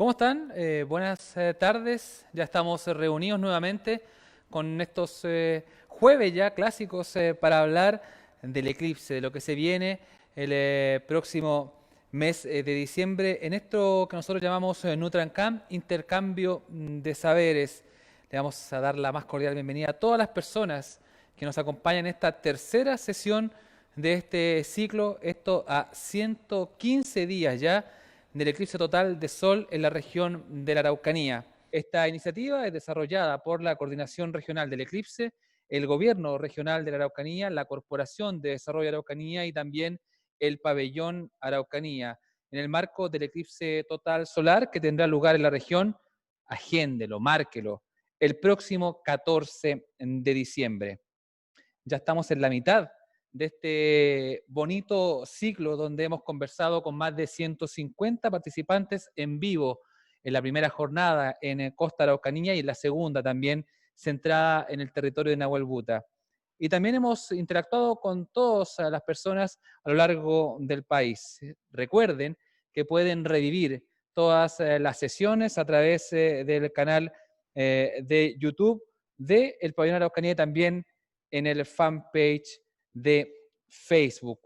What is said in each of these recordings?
¿Cómo están? Buenas tardes. Ya estamos reunidos nuevamente con estos jueves ya clásicos para hablar del eclipse, de lo que se viene el próximo mes de diciembre en esto que nosotros llamamos Nutrancam, intercambio de saberes. Le vamos a dar la más cordial bienvenida a todas las personas que nos acompañan en esta tercera sesión de este ciclo, esto a 115 días ya del eclipse total de Sol en la región de la Araucanía. Esta iniciativa es desarrollada por la Coordinación Regional del Eclipse, el Gobierno Regional de la Araucanía, la Corporación de Desarrollo de Araucanía y también el Pabellón Araucanía, en el marco del eclipse total solar que tendrá lugar en la región. Agéndelo, márquelo, el próximo 14 de diciembre. Ya estamos en la mitad de este bonito ciclo donde hemos conversado con más de 150 participantes en vivo en la primera jornada en Costa Araucanía y en la segunda también centrada en el territorio de Nahuel Buta. Y también hemos interactuado con todas las personas a lo largo del país. Recuerden que pueden revivir todas las sesiones a través del canal de YouTube de El Pabellón Araucanía y también en el fanpage de Facebook.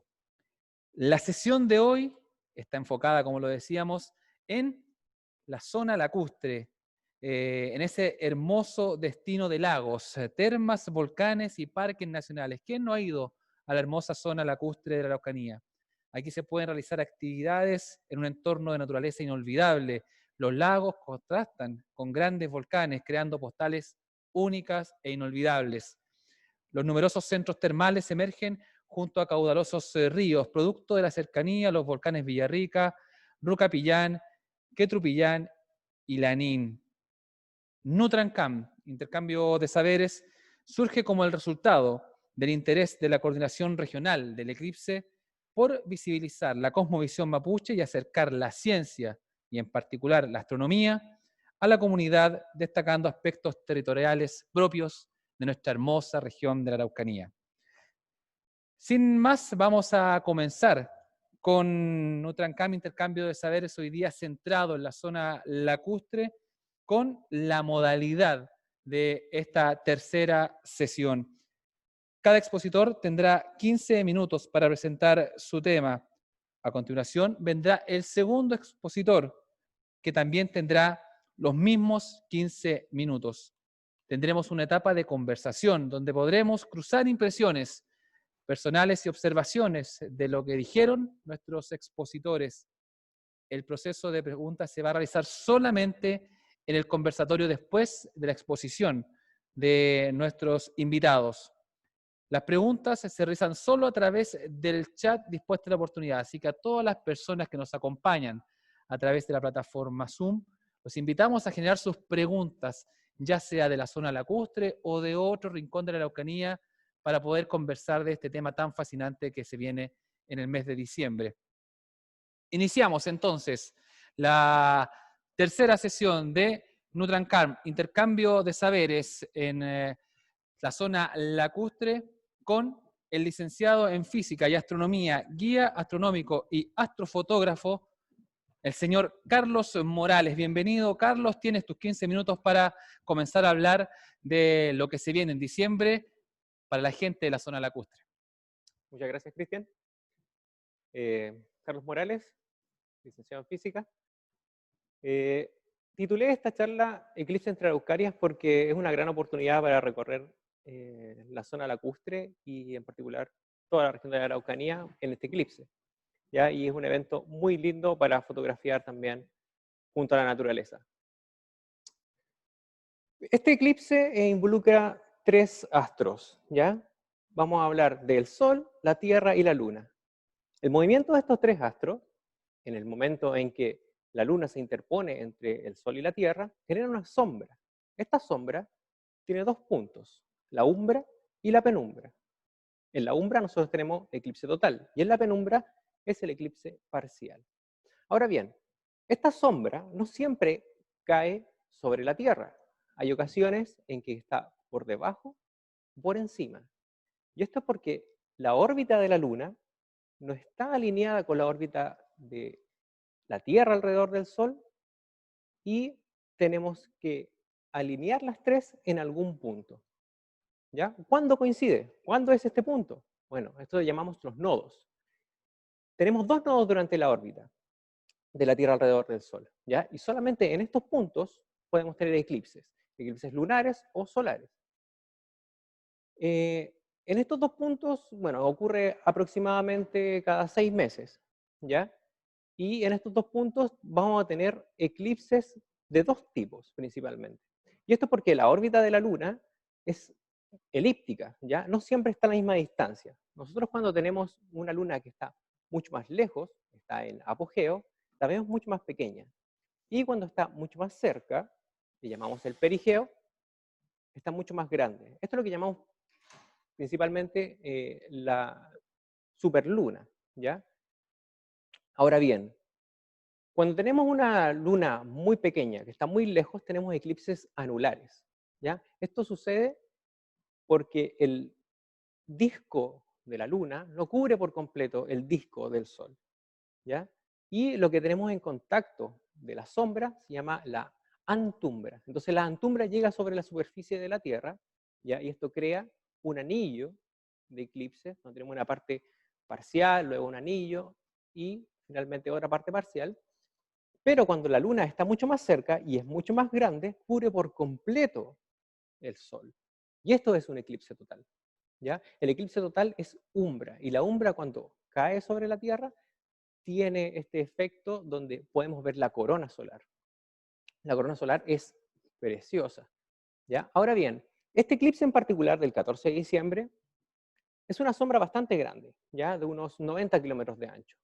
La sesión de hoy está enfocada, como lo decíamos, en la zona lacustre, en ese hermoso destino de lagos, termas, volcanes y parques nacionales. ¿Quién no ha ido a la hermosa zona lacustre de la Araucanía? Aquí se pueden realizar actividades en un entorno de naturaleza inolvidable. Los lagos contrastan con grandes volcanes, creando postales únicas e inolvidables. Los numerosos centros termales emergen junto a caudalosos ríos, producto de la cercanía a los volcanes Villarrica, Rucapillán, Quetrupillán y Lanín. Nutrancam, intercambio de saberes, surge como el resultado del interés de la Coordinación Regional del Eclipse por visibilizar la cosmovisión mapuche y acercar la ciencia, y en particular la astronomía, a la comunidad, destacando aspectos territoriales propios de nuestra hermosa región de la Araucanía. Sin más, vamos a comenzar con Nutrancam, intercambio de saberes, hoy día centrado en la zona lacustre, con la modalidad de esta tercera sesión. Cada expositor tendrá 15 minutos para presentar su tema. A continuación vendrá el segundo expositor, que también tendrá los mismos 15 minutos. Tendremos una etapa de conversación donde podremos cruzar impresiones personales y observaciones de lo que dijeron nuestros expositores. El proceso de preguntas se va a realizar solamente en el conversatorio después de la exposición de nuestros invitados. Las preguntas se realizan solo a través del chat dispuesto a la oportunidad, así que a todas las personas que nos acompañan a través de la plataforma Zoom, los invitamos a generar sus preguntas, ya sea de la zona lacustre o de otro rincón de la Araucanía, para poder conversar de este tema tan fascinante que se viene en el mes de diciembre. Iniciamos entonces la tercera sesión de Nutrancam, intercambio de saberes en la zona lacustre, con el licenciado en Física y Astronomía, guía astronómico y astrofotógrafo, el señor Carlos Morales. Bienvenido, Carlos. Tienes tus 15 minutos para comenzar a hablar de lo que se viene en diciembre para la gente de la zona lacustre. Muchas gracias, Cristian. Carlos Morales, licenciado en Física. Titulé esta charla Eclipse entre Araucarias porque es una gran oportunidad para recorrer la zona lacustre y en particular toda la región de la Araucanía en este eclipse, ¿ya? Y es un evento muy lindo para fotografiar también junto a la naturaleza. Este eclipse involucra tres astros, ¿ya? Vamos a hablar del Sol, la Tierra y la Luna. El movimiento de estos tres astros, en el momento en que la Luna se interpone entre el Sol y la Tierra, genera una sombra. Esta sombra tiene dos puntos, la umbra y la penumbra. En la umbra nosotros tenemos eclipse total y en la penumbra es el eclipse parcial. Ahora bien, esta sombra no siempre cae sobre la Tierra. Hay ocasiones en que está por debajo, por encima. Y esto es porque la órbita de la Luna no está alineada con la órbita de la Tierra alrededor del Sol y tenemos que alinear las tres en algún punto. ¿Ya? ¿Cuándo coincide? ¿Cuándo es este punto? Bueno, esto lo llamamos los nodos. Tenemos dos nodos durante la órbita de la Tierra alrededor del Sol, ¿ya? Y solamente en estos puntos podemos tener eclipses lunares o solares. En estos dos puntos, bueno, ocurre aproximadamente cada 6 meses, ¿ya? Y en estos dos puntos vamos a tener eclipses de dos tipos principalmente. Y esto es porque la órbita de la Luna es elíptica, ¿ya? No siempre está a la misma distancia. Nosotros cuando tenemos una Luna que está mucho más lejos, está en apogeo, la vemos mucho más pequeña. Y cuando está mucho más cerca, que llamamos el perigeo, está mucho más grande. Esto es lo que llamamos principalmente la superluna, ¿ya? Ahora bien, cuando tenemos una luna muy pequeña, que está muy lejos, tenemos eclipses anulares, ¿ya? Esto sucede porque el disco de la luna no cubre por completo el disco del sol, ¿ya? Y lo que tenemos en contacto de la sombra se llama la antumbra. Entonces la antumbra llega sobre la superficie de la Tierra, ¿ya? Y esto crea un anillo de eclipse, donde tenemos una parte parcial, luego un anillo y finalmente otra parte parcial. Pero cuando la luna está mucho más cerca y es mucho más grande, cubre por completo el sol. Y esto es un eclipse total, ¿ya? El eclipse total es umbra, y la umbra cuando cae sobre la Tierra tiene este efecto donde podemos ver la corona solar. La corona solar es preciosa, ¿ya? Ahora bien, este eclipse en particular del 14 de diciembre es una sombra bastante grande, ¿ya? De unos 90 kilómetros de ancho.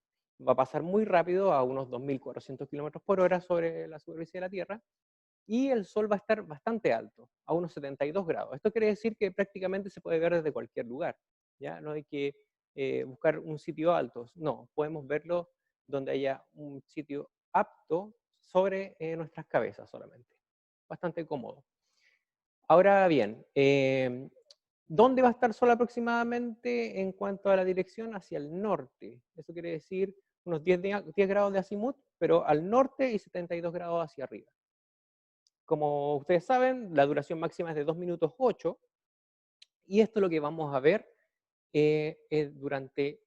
Va a pasar muy rápido a unos 2.400 kilómetros por hora sobre la superficie de la Tierra, y el Sol va a estar bastante alto, a unos 72 grados. Esto quiere decir que prácticamente se puede ver desde cualquier lugar, ¿ya? No hay que buscar un sitio alto, no, podemos verlo donde haya un sitio apto sobre nuestras cabezas solamente. Bastante cómodo. Ahora bien, ¿dónde va a estar el Sol aproximadamente en cuanto a la dirección? Hacia el norte. Eso quiere decir unos 10 grados de azimut, pero al norte y 72 grados hacia arriba. Como ustedes saben, la duración máxima es de 2 minutos 8, y esto es lo que vamos a ver durante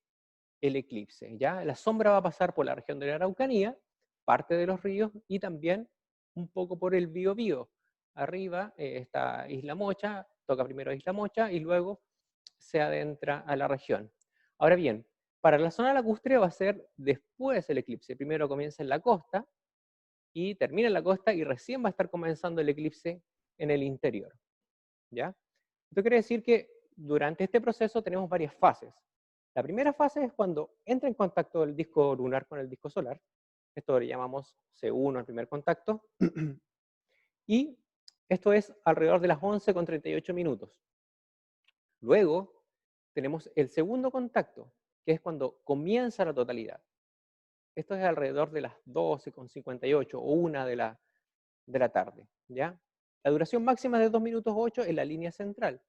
el eclipse, ¿ya? La sombra va a pasar por la región de la Araucanía, parte de los ríos y también un poco por el Biobío. Arriba está Isla Mocha, toca primero Isla Mocha y luego se adentra a la región. Ahora bien, para la zona lacustre va a ser después el eclipse. Primero comienza en la costa y termina en la costa y recién va a estar comenzando el eclipse en el interior, ¿ya? Esto quiere decir que durante este proceso tenemos varias fases. La primera fase es cuando entra en contacto el disco lunar con el disco solar. Esto le llamamos C1, el primer contacto. Y esto es alrededor de las 11:38 minutos. Luego tenemos el segundo contacto, que es cuando comienza la totalidad. Esto es alrededor de las 12:58 o 1 de la tarde, ¿ya? La duración máxima es de 2 minutos 8 en la línea central,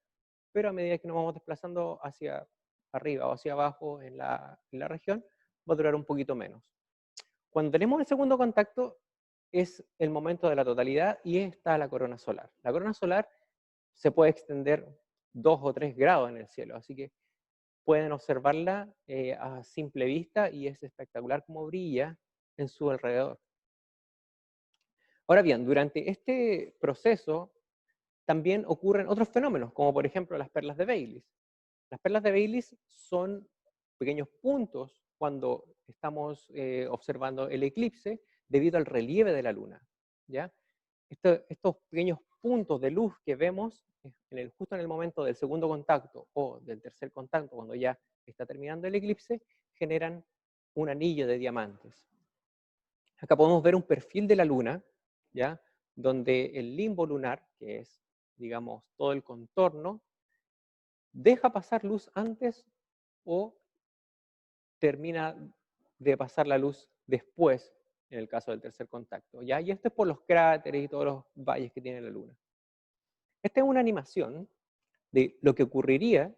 pero a medida que nos vamos desplazando hacia arriba o hacia abajo en la región, va a durar un poquito menos. Cuando tenemos el segundo contacto, es el momento de la totalidad y está la corona solar. La corona solar se puede extender 2 o 3 grados en el cielo, así que pueden observarla a simple vista y es espectacular cómo brilla en su alrededor. Ahora bien, durante este proceso también ocurren otros fenómenos, como por ejemplo las perlas de Baileys. Las perlas de Baileys son pequeños puntos cuando estamos observando el eclipse debido al relieve de la luna, ¿ya? Estos pequeños puntos de luz que vemos justo en el momento del segundo contacto o del tercer contacto, cuando ya está terminando el eclipse, generan un anillo de diamantes. Acá podemos ver un perfil de la luna, ¿ya? Donde el limbo lunar, que es, digamos, todo el contorno, deja pasar luz antes o termina de pasar la luz después, en el caso del tercer contacto, ¿ya? Y esto es por los cráteres y todos los valles que tiene la Luna. Esta es una animación de lo que ocurriría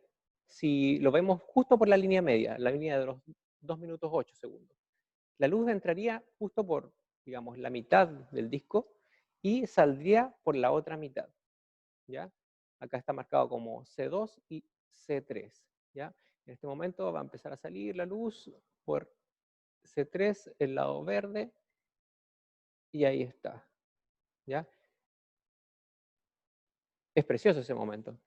si lo vemos justo por la línea media, la línea de los 2 minutos 8 segundos. La luz entraría justo por, digamos, la mitad del disco y saldría por la otra mitad, ¿ya? Acá está marcado como C2 y C3, ¿ya? En este momento va a empezar a salir la luz por C3, el lado verde, y ahí está, ¿ya? Es precioso ese momento.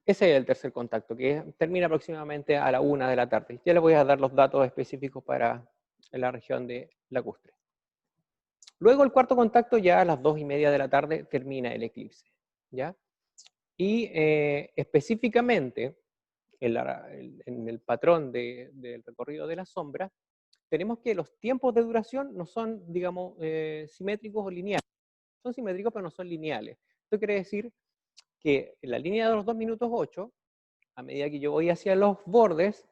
Ese es el tercer contacto, que termina aproximadamente a la 1 de la tarde. Ya les voy a dar los datos específicos para la región de lacustre. Luego el cuarto contacto, ya a las 2:30 de la tarde, termina el eclipse, ¿ya? Y específicamente, en el patrón del recorrido de la sombra, tenemos que los tiempos de duración no son, digamos, simétricos o lineales. Son simétricos, pero no son lineales. Esto quiere decir que en la línea de los 2 minutos 8, a medida que yo voy hacia los bordes,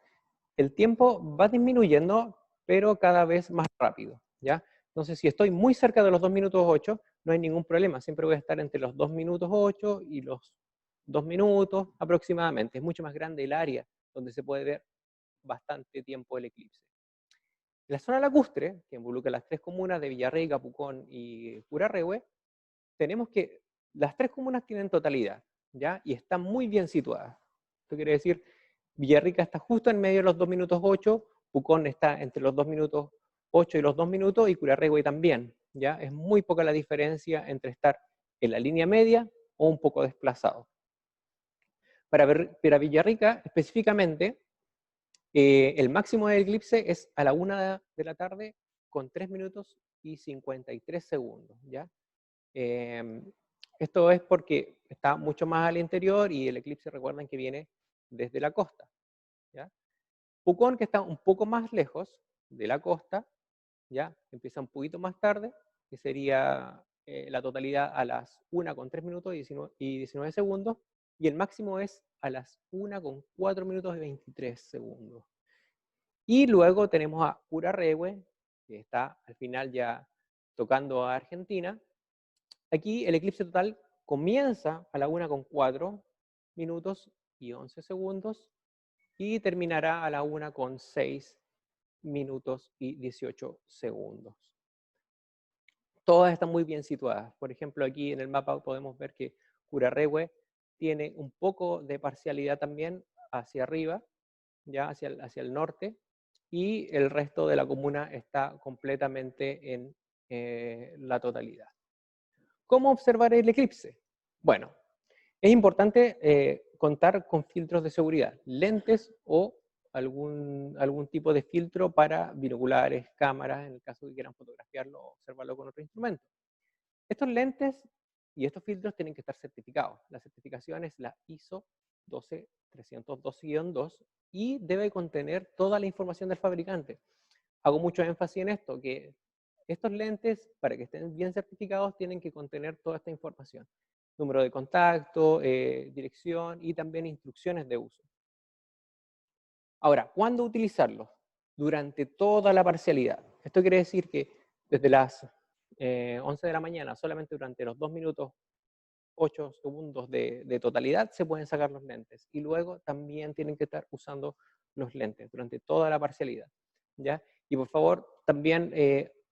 el tiempo va disminuyendo, pero cada vez más rápido, ¿ya? Entonces, si estoy muy cerca de los 2 minutos 8, no hay ningún problema. Siempre voy a estar entre los 2 minutos 8 y los 2 minutos aproximadamente. Es mucho más grande el área donde se puede ver bastante tiempo el eclipse. En la zona lacustre, que involucra las tres comunas de Villarrica, Pucón y Curarrehue, tenemos que las tres comunas tienen totalidad, ¿ya? Y están muy bien situadas. Esto quiere decir, Villarrica está justo en medio de los 2 minutos 8, Pucón está entre los 2 minutos 8 y los 2 minutos, y Curarrehue también, ¿ya? Es muy poca la diferencia entre estar en la línea media o un poco desplazado. Para Villarrica, específicamente, el máximo del eclipse es a la 1 de la tarde con 3 minutos y 53 segundos, ¿ya? Esto es porque está mucho más al interior y el eclipse, recuerden que viene desde la costa, ¿ya? Pucón, que está un poco más lejos de la costa, ¿ya? Empieza un poquito más tarde, que sería la totalidad a las 1 con 3 minutos y 19 segundos, y el máximo es a las 1 con 4 minutos y 23 segundos. Y luego tenemos a Curarrehue, que está al final ya tocando a Argentina. Aquí el eclipse total comienza a la 1 con 4 minutos y 11 segundos y terminará a la 1 con 6 minutos y 18 segundos. Todas están muy bien situadas. Por ejemplo, aquí en el mapa podemos ver que Curarrehue tiene un poco de parcialidad también hacia arriba, ya hacia el norte, y el resto de la comuna está completamente en la totalidad. ¿Cómo observar el eclipse? Bueno, es importante contar con filtros de seguridad, lentes o algún tipo de filtro para binoculares, cámaras, en el caso que quieran fotografiarlo o observarlo con otro instrumento. Estos lentes y estos filtros tienen que estar certificados. La certificación es la ISO 12302-2 y debe contener toda la información del fabricante. Hago mucho énfasis en esto, que estos lentes, para que estén bien certificados, tienen que contener toda esta información. Número de contacto, dirección y también instrucciones de uso. Ahora, ¿cuándo utilizarlos? Durante toda la parcialidad. Esto quiere decir que desde las 11 de la mañana, solamente durante los 2 minutos 8 segundos de totalidad, se pueden sacar los lentes. Y luego también tienen que estar usando los lentes durante toda la parcialidad, ¿ya? Y por favor, también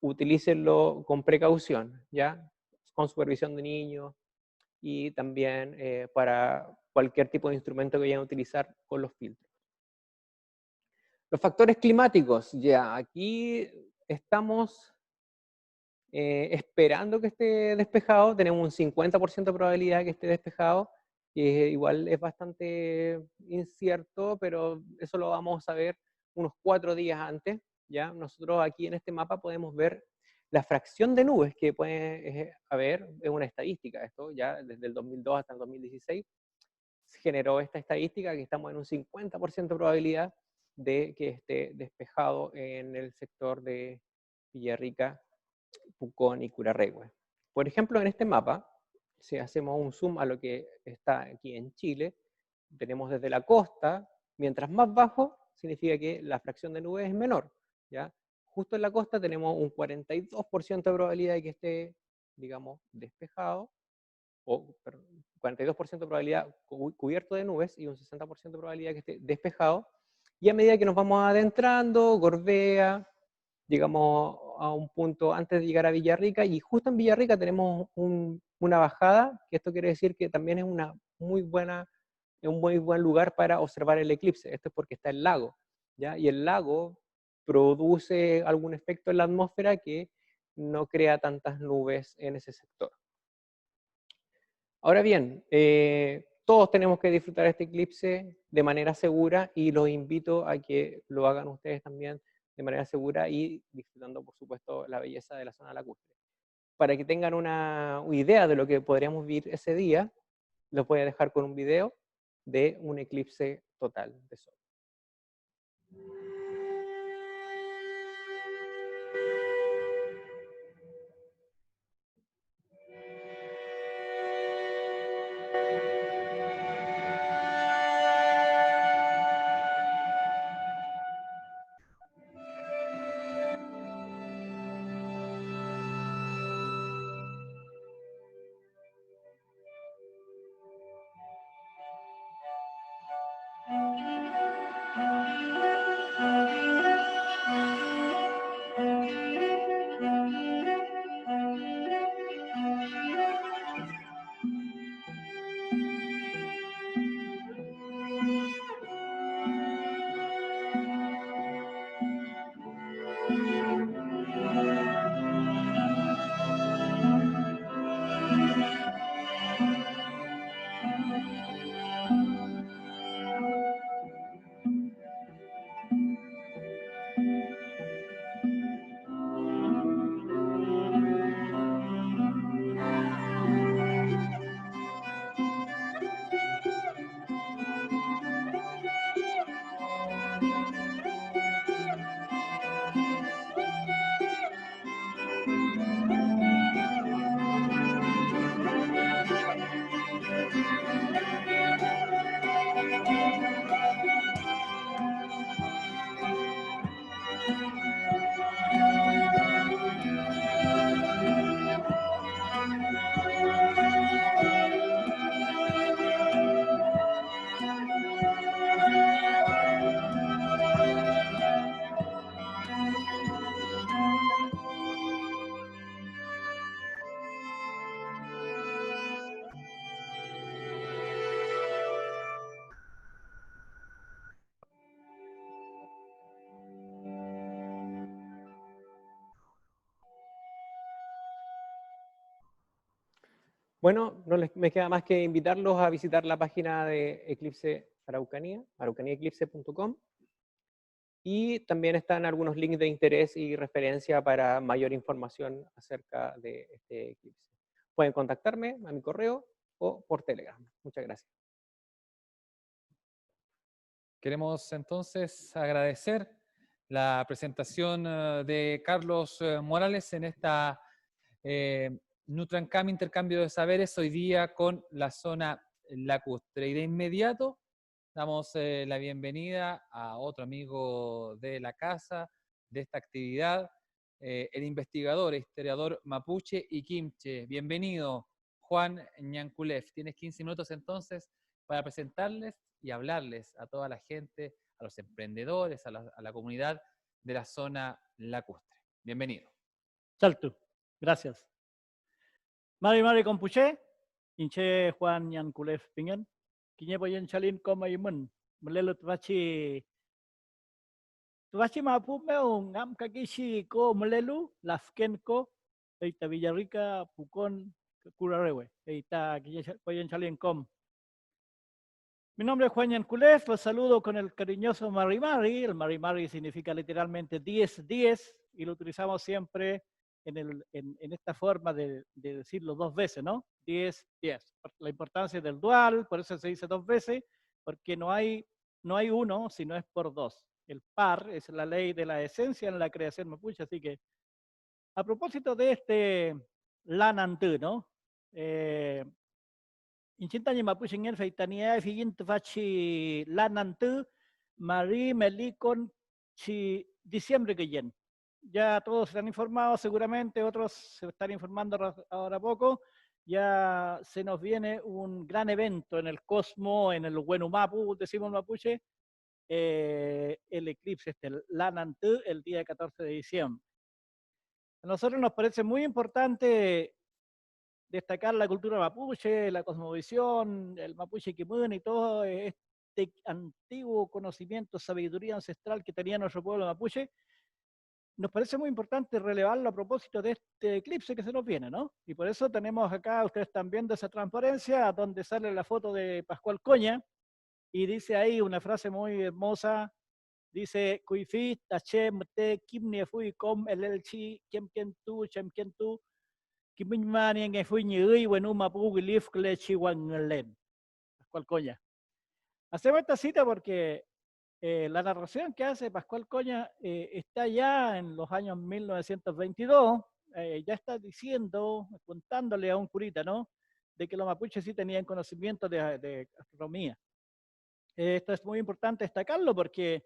utilícenlo con precaución, ¿ya? Con supervisión de niños y también para cualquier tipo de instrumento que vayan a utilizar con los filtros. Los factores climáticos, ya, aquí estamos esperando que esté despejado, tenemos un 50% de probabilidad que esté despejado, que igual es bastante incierto, pero eso lo vamos a ver unos 4 días antes, ¿ya? Nosotros aquí en este mapa podemos ver la fracción de nubes que puede haber, es una estadística, esto ya desde el 2002 hasta el 2016 se generó esta estadística que estamos en un 50% de probabilidad de que esté despejado en el sector de Villarrica, Pucón y Curarrehue. Por ejemplo, en este mapa, si hacemos un zoom a lo que está aquí en Chile, tenemos desde la costa, mientras más bajo, significa que la fracción de nubes es menor, ¿ya? Justo en la costa tenemos un 42% de probabilidad de que esté, digamos, despejado, o perdón, 42% de probabilidad cubierto de nubes y un 60% de probabilidad que esté despejado. Y a medida que nos vamos adentrando, Gorbea, llegamos a un punto antes de llegar a Villarrica, y justo en Villarrica tenemos una bajada, que esto quiere decir que también es un muy buen lugar para observar el eclipse. Esto es porque está el lago, ¿ya? Y el lago produce algún efecto en la atmósfera que no crea tantas nubes en ese sector. Ahora bien, todos tenemos que disfrutar este eclipse de manera segura, y los invito a que lo hagan ustedes también de manera segura y disfrutando, por supuesto, la belleza de la zona lacustre. Para que tengan una idea de lo que podríamos vivir ese día, los voy a dejar con un video de un eclipse total de sol. Bueno, me queda más que invitarlos a visitar la página de Eclipse Araucanía, araucaniaeclipse.com, y también están algunos links de interés y referencia para mayor información acerca de este eclipse. Pueden contactarme a mi correo o por Telegram. Muchas gracias. Queremos entonces agradecer la presentación de Carlos Morales en esta Nutrancam Intercambio de Saberes hoy día con la zona lacustre. Y de inmediato damos la bienvenida a otro amigo de la casa, de esta actividad, el investigador, historiador mapuche y quimche. Bienvenido, Juan Ñanculef. Tienes 15 minutos entonces para presentarles y hablarles a toda la gente, a los emprendedores, a la comunidad de la zona lacustre. Bienvenido. Salto, gracias. Mari Compuche, Inche Juan Ñanculef Pingen, Quiñepoyen Chalin Comaymun, Melelo Tvachi Mapu Meung, Am Kakishi Ko Melelu, Lafken Ko, Eita Villarrica, Pucón, Curarewe, Eita Quiñepoyen Chalin Com. Mi nombre es Juan Ñanculef, los saludo con el cariñoso Marimari. El Marimari significa literalmente 10-10 y lo utilizamos siempre en esta forma de decirlo dos veces, ¿no? 10-10. La importancia del dual, por eso se dice dos veces, porque no hay uno, sino es por dos. El par es la ley de la esencia en la creación mapuche, así que a propósito de este Lanantú, ¿no? Inchintaña mapuche en el feitania figin fachi Lanantú, Marí Melicon chi diciembre que yen. Ya todos están informados seguramente, otros se están informando ahora poco. Ya se nos viene un gran evento en el Cosmo, en el Huenumapu, decimos mapuche, el eclipse, el Lanantú, el día 14 de diciembre. A nosotros nos parece muy importante destacar la cultura mapuche, la cosmovisión, el mapuche Kimun y todo este antiguo conocimiento, sabiduría ancestral que tenía nuestro pueblo mapuche. Nos parece muy importante relevarlo a propósito de este eclipse que se nos viene, ¿no? Y por eso tenemos acá, ustedes están viendo esa transparencia, donde sale la foto de Pascual Coña, y dice ahí una frase muy hermosa, dice, Kuifi, Tachem, Te, Kimnie, Fui, Com, El Chi, Kem, Ken, Tu, Chem, Ken, Tu, Kimimani, En, Fui, Ñui, Wenu, Mapu, Gilif, Klechi, Wanglen. Pascual Coña. Hacemos esta cita porque la narración que hace Pascual Coña está ya en los años 1922, ya está diciendo, contándole a un curita, ¿no? De que los mapuches sí tenían conocimiento de astronomía. Esto es muy importante destacarlo porque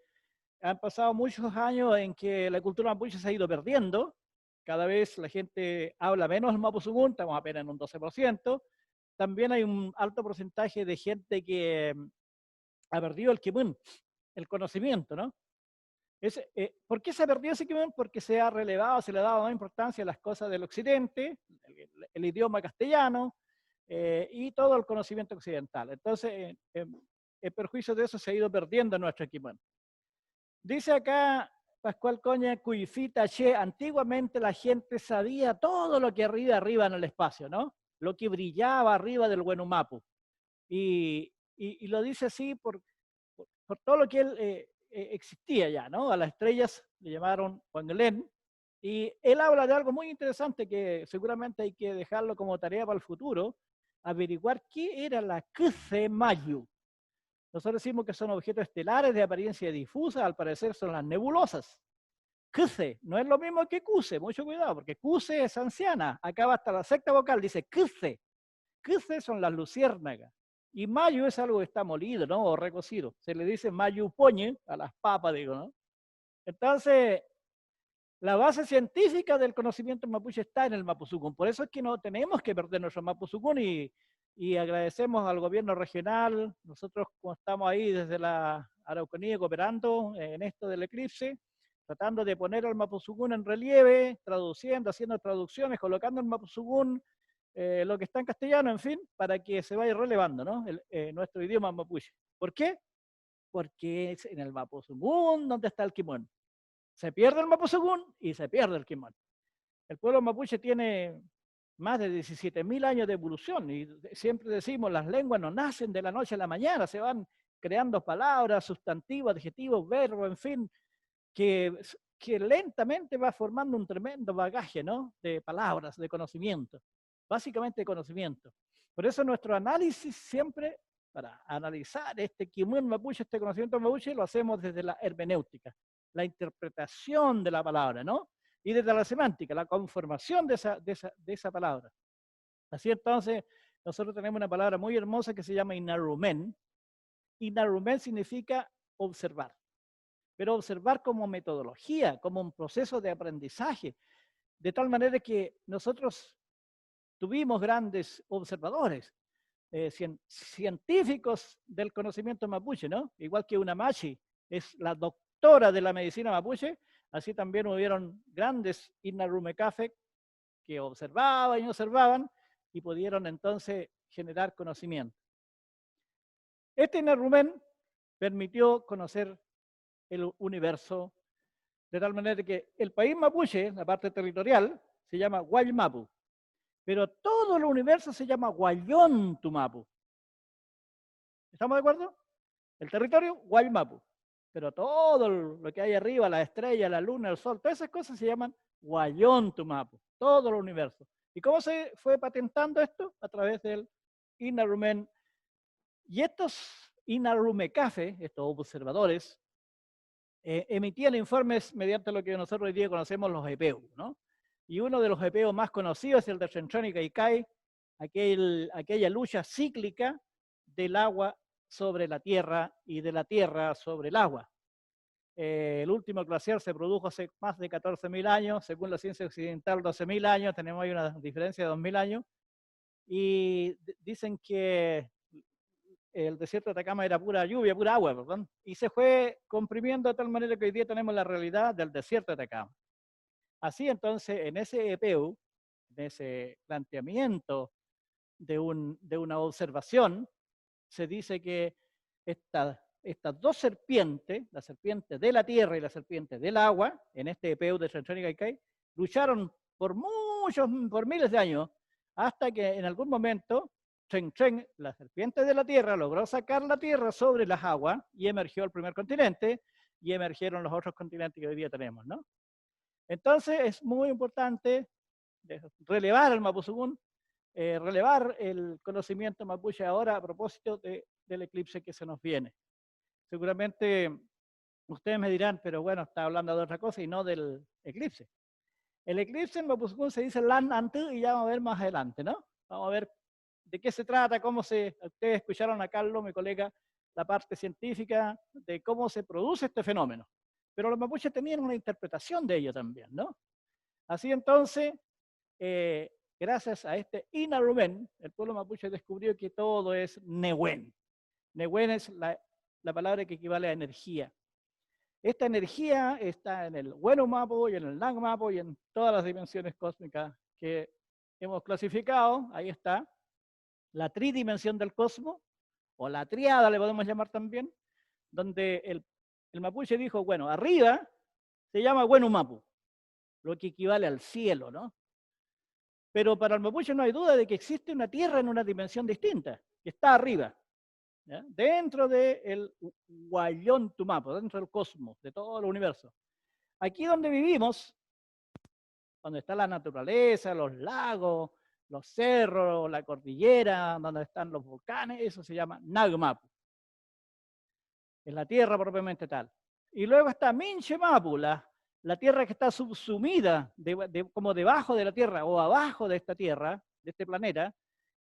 han pasado muchos años en que la cultura mapuche se ha ido perdiendo. Cada vez la gente habla menos el mapuzungún, estamos apenas en un 12%. También hay un alto porcentaje de gente que ha perdido el kimun, el conocimiento, ¿no? ¿Por qué se ha perdido ese kimun? Porque se ha relevado, se le ha dado más importancia a las cosas del occidente, el idioma castellano y todo el conocimiento occidental. Entonces, en perjuicio de eso se ha ido perdiendo nuestro kimun. Dice acá Pascual Coña, Cuifita Che, antiguamente la gente sabía todo lo que arriba en el espacio, ¿no? Lo que brillaba arriba del Huenumapu. Y lo dice así por todo lo que él existía ya, ¿no? A las estrellas le llamaron Huanglén. Y él habla de algo muy interesante que seguramente hay que dejarlo como tarea para el futuro, averiguar qué era la Kce Mayu. Nosotros decimos que son objetos estelares de apariencia difusa, al parecer son las nebulosas. Kce no es lo mismo que Cuse, mucho cuidado, porque Cuse es anciana, acaba hasta la sexta vocal, dice Kce. Kce son las luciérnagas. Y mayu es algo que está molido, ¿no? O recocido. Se le dice mayu poñe a las papas, digo, ¿no? Entonces, la base científica del conocimiento mapuche está en el mapuzungún. Por eso es que no tenemos que perder nuestro mapuzungún y agradecemos al gobierno regional. Nosotros como estamos ahí desde la Araucanía cooperando en esto del eclipse, tratando de poner al mapuzungún en relieve, traduciendo, haciendo traducciones, colocando el mapuzungún lo que está en castellano, en fin, para que se vaya relevando, ¿no? Nuestro idioma mapuche. ¿Por qué? Porque es en el mapuzungún donde está el kimón. Se pierde el mapuzungún y se pierde el kimón. El pueblo mapuche tiene más de 17.000 años de evolución y siempre decimos, las lenguas no nacen de la noche a la mañana, se van creando palabras, sustantivos, adjetivos, verbos, en fin, que lentamente va formando un tremendo bagaje, ¿no? De palabras, de conocimiento. Básicamente conocimiento. Por eso nuestro análisis siempre, para analizar este kimun mapuche, este conocimiento mapuche, lo hacemos desde la hermenéutica, la interpretación de la palabra, ¿no? Y desde la semántica, la conformación de esa palabra. Así entonces, nosotros tenemos una palabra muy hermosa que se llama inarumen. Inarumen significa observar, pero observar como metodología, como un proceso de aprendizaje, de tal manera que nosotros tuvimos grandes observadores, científicos del conocimiento mapuche, ¿no? Igual que Unamachi es la doctora de la medicina mapuche, así también hubieron grandes Inarumecafe que observaban y observaban y pudieron entonces generar conocimiento. Este Inarumen permitió conocer el universo de tal manera que el país mapuche, la parte territorial, se llama Guaymapu. Pero todo el universo se llama Guayontumapu. ¿Estamos de acuerdo? El territorio, Guaymapu. Pero todo lo que hay arriba, la estrella, la luna, el sol, todas esas cosas se llaman Guayontumapu. Todo el universo. ¿Y cómo se fue patentando esto? A través del Inarumen. Y estos Inarumecafe, estos observadores, emitían informes mediante lo que nosotros hoy día conocemos los EPU, ¿no? Y uno de los EPU más conocidos es el de Centrón y Caicay, aquella lucha cíclica del agua sobre la tierra y de la tierra sobre el agua. El último glaciar se produjo hace más de 14.000 años, según la ciencia occidental 12.000 años, tenemos ahí una diferencia de 2.000 años, y dicen que el desierto de Atacama era pura lluvia, pura agua, perdón, y se fue comprimiendo de tal manera que hoy día tenemos la realidad del desierto de Atacama. Así entonces, en ese EPU, en ese planteamiento de una observación, se dice que estas dos serpientes, la serpiente de la tierra y la serpiente del agua, en este EPU de Tren Tren y Kaikai, lucharon por miles de años, hasta que en algún momento Tren Tren, la serpiente de la tierra, logró sacar la tierra sobre las aguas y emergió el primer continente y emergieron los otros continentes que hoy día tenemos, ¿no? Entonces es muy importante relevar el Mapuzungún, relevar el conocimiento mapuche ahora a propósito del eclipse que se nos viene. Seguramente ustedes me dirán, pero bueno, está hablando de otra cosa y no del eclipse. El eclipse en Mapuzungún se dice Lan Antu y ya vamos a ver más adelante, ¿no? Vamos a ver de qué se trata, ustedes escucharon a Carlos, mi colega, la parte científica de cómo se produce este fenómeno. Pero los mapuches tenían una interpretación de ello también, ¿no? Así entonces, gracias a este Inarumen, el pueblo mapuche descubrió que todo es Nehuen. Nehuen es la palabra que equivale a energía. Esta energía está en el Wenu Mapu y en el Nang Mapu y en todas las dimensiones cósmicas que hemos clasificado. Ahí está la tridimensión del cosmos, o la triada le podemos llamar también, donde el mapuche dijo, bueno, arriba se llama Wenu Mapu, lo que equivale al cielo, ¿no? Pero para el mapuche no hay duda de que existe una tierra en una dimensión distinta, que está arriba, ¿ya? Dentro del Huayón Tumapo, dentro del cosmos, de todo el universo. Aquí donde vivimos, donde está la naturaleza, los lagos, los cerros, la cordillera, donde están los volcanes, eso se llama Nagmapu. Es la tierra propiamente tal. Y luego está Minchemapu, la tierra que está subsumida, como debajo de la tierra o abajo de esta tierra, de este planeta,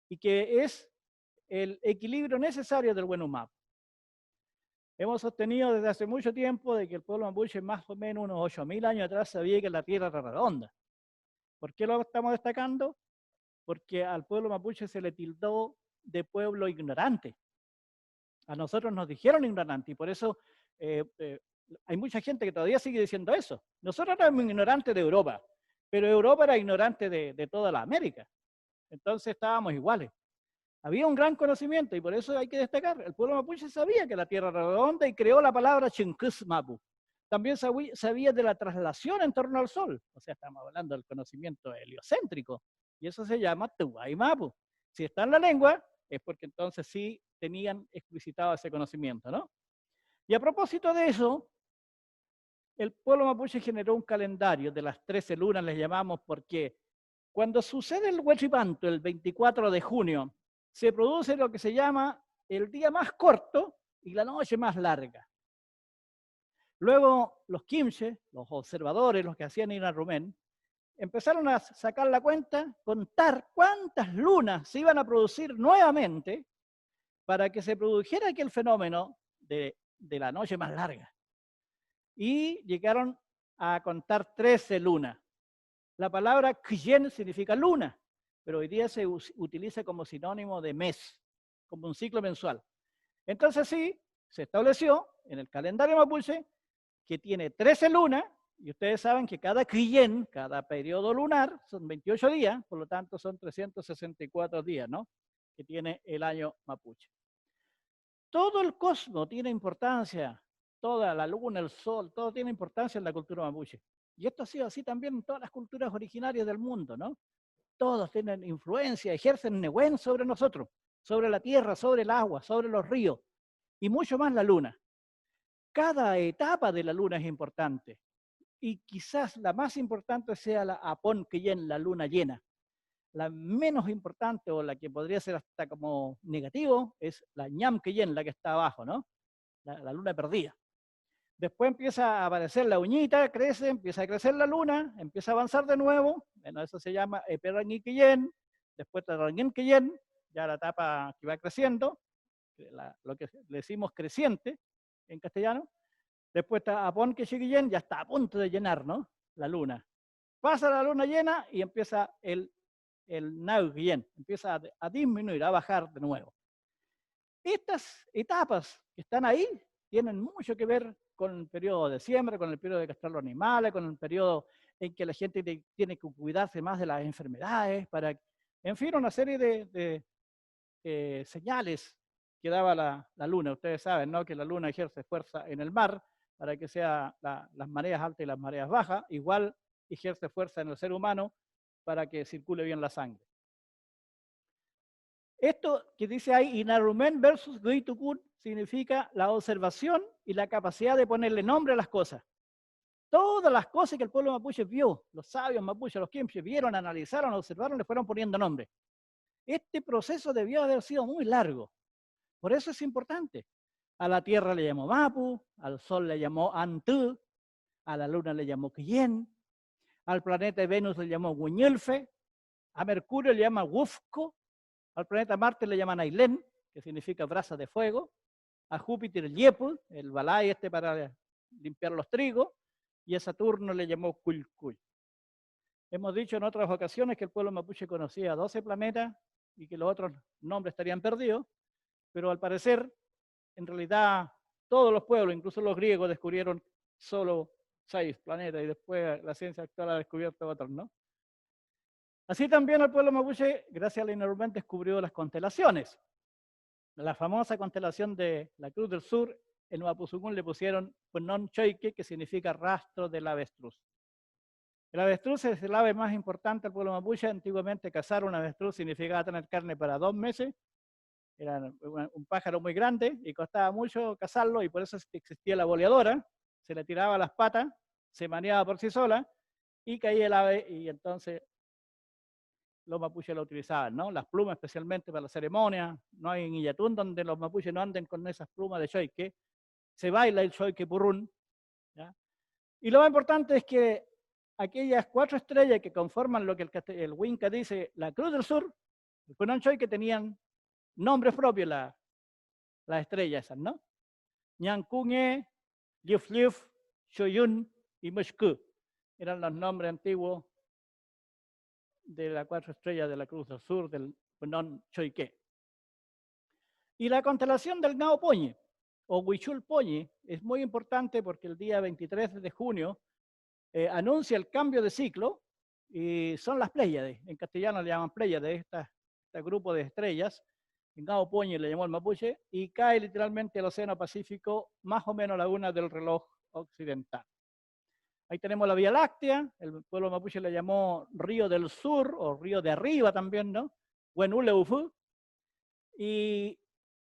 y que es el equilibrio necesario del Wenu Mapu. Hemos sostenido desde hace mucho tiempo de que el pueblo mapuche, más o menos unos 8.000 años atrás, sabía que la tierra era redonda. ¿Por qué lo estamos destacando? Porque al pueblo mapuche se le tildó de pueblo ignorante. A nosotros nos dijeron ignorante y por eso hay mucha gente que todavía sigue diciendo eso. Nosotros éramos ignorantes de Europa, pero Europa era ignorante de toda la América. Entonces estábamos iguales. Había un gran conocimiento y por eso hay que destacar. El pueblo mapuche sabía que la tierra era redonda y creó la palabra Chinquis Mapu. También sabía de la traslación en torno al sol. O sea, estamos hablando del conocimiento heliocéntrico. Y eso se llama Tuay Mapu. Si está en la lengua, es porque entonces sí tenían explicitado ese conocimiento, ¿no? Y a propósito de eso, el pueblo mapuche generó un calendario de las 13 lunas, les llamamos, porque cuando sucede el Huechipanto, el 24 de junio, se produce lo que se llama el día más corto y la noche más larga. Luego los quimche, los observadores, los que hacían Inarumen, empezaron a sacar la cuenta, contar cuántas lunas se iban a producir nuevamente para que se produjera aquel fenómeno de la noche más larga. Y llegaron a contar 13 lunas. La palabra Kyen significa luna, pero hoy día se utiliza como sinónimo de mes, como un ciclo mensual. Entonces sí, se estableció en el calendario mapuche que tiene 13 lunas, y ustedes saben que cada Kyen, cada periodo lunar, son 28 días, por lo tanto son 364 días, ¿no? Que tiene el año mapuche. Todo el cosmos tiene importancia, toda la luna, el sol, todo tiene importancia en la cultura mapuche. Y esto ha sido así también en todas las culturas originarias del mundo, ¿no? Todos tienen influencia, ejercen Nehuen sobre nosotros, sobre la tierra, sobre el agua, sobre los ríos, y mucho más la luna. Cada etapa de la luna es importante, y quizás la más importante sea la Apon Keyen, la luna llena. La menos importante, o la que podría ser hasta como negativo, es la Ñam Keyen, la que está abajo, ¿no? La luna perdida. Después empieza a aparecer la uñita, crece, empieza a crecer la luna, empieza a avanzar de nuevo. Bueno, eso se llama Eperangui Keyen, después Taranguen Keyen, ya la etapa que va creciendo, lo que le decimos creciente en castellano. Después está Apon Keyen, ya está a punto de llenar, ¿no? La luna. Pasa la luna llena y empieza el Nau Keyen, empieza a disminuir, a bajar de nuevo. Estas etapas que están ahí tienen mucho que ver con el periodo de siembra, con el periodo de castrar los animales, con el periodo en que la gente tiene que cuidarse más de las enfermedades, en fin, una serie de señales que daba la luna. Ustedes saben, ¿no?, que la luna ejerce fuerza en el mar para que sean las mareas altas y las mareas bajas. Igual ejerce fuerza en el ser humano para que circule bien la sangre. Esto que dice ahí, Inarumen versus Goitukun, significa la observación y la capacidad de ponerle nombre a las cosas. Todas las cosas que el pueblo mapuche vio, los sabios mapuches, los quimches, vieron, analizaron, observaron, le fueron poniendo nombre. Este proceso debió haber sido muy largo. Por eso es importante. A la tierra le llamó Mapu, al sol le llamó Antú, a la luna le llamó Quillén, al planeta Venus le llamó Guñelfe, a Mercurio le llama Wufco, al planeta Marte le llaman Ailén, que significa brasa de fuego, a Júpiter el Yepul, el balay para limpiar los trigos, y a Saturno le llamó Culcuy. Hemos dicho en otras ocasiones que el pueblo mapuche conocía 12 planetas y que los otros nombres estarían perdidos, pero al parecer, en realidad, todos los pueblos, incluso los griegos, descubrieron solo 6 planetas y después la ciencia actual ha descubierto otros, ¿no? Así también el pueblo mapuche, gracias a la Inarumen, descubrió las constelaciones. La famosa constelación de la Cruz del Sur, en Mapuzungún le pusieron Punon Choique, que significa rastro del avestruz. El avestruz es el ave más importante del pueblo mapuche. Antiguamente cazar un avestruz significaba tener carne para 2 meses. Era un pájaro muy grande y costaba mucho cazarlo, y por eso existía la boleadora. Se le tiraba las patas, se maneaba por sí sola y caía el ave, y entonces los mapuches lo utilizaban, ¿no? Las plumas especialmente para la ceremonia. No hay en Illatún donde los mapuches no anden con esas plumas de choique. Se baila el choique purrún, ¿ya? Y lo más importante es que aquellas 4 estrellas que conforman lo que el Winca dice la Cruz del Sur, el Punon Choique, tenían nombres propios las estrellas esas, ¿no? Ñancungue, Liuf Liuf, Shoyun y Mushku eran los nombres antiguos de las 4 estrellas de la Cruz del Sur, del Punon Choique. Y la constelación del Ngao Poñe, o Huichul Poñe, es muy importante porque el día 23 de junio anuncia el cambio de ciclo, y son las Pléyades. En castellano le llaman Pléyades, este grupo de estrellas. En Ngao Poñe le llamó el mapuche, y cae literalmente al Océano Pacífico, más o menos a la 1 del reloj occidental. Ahí tenemos la Vía Láctea. El pueblo mapuche le llamó Río del Sur, o Río de Arriba también, ¿no? Huenuleufu. Y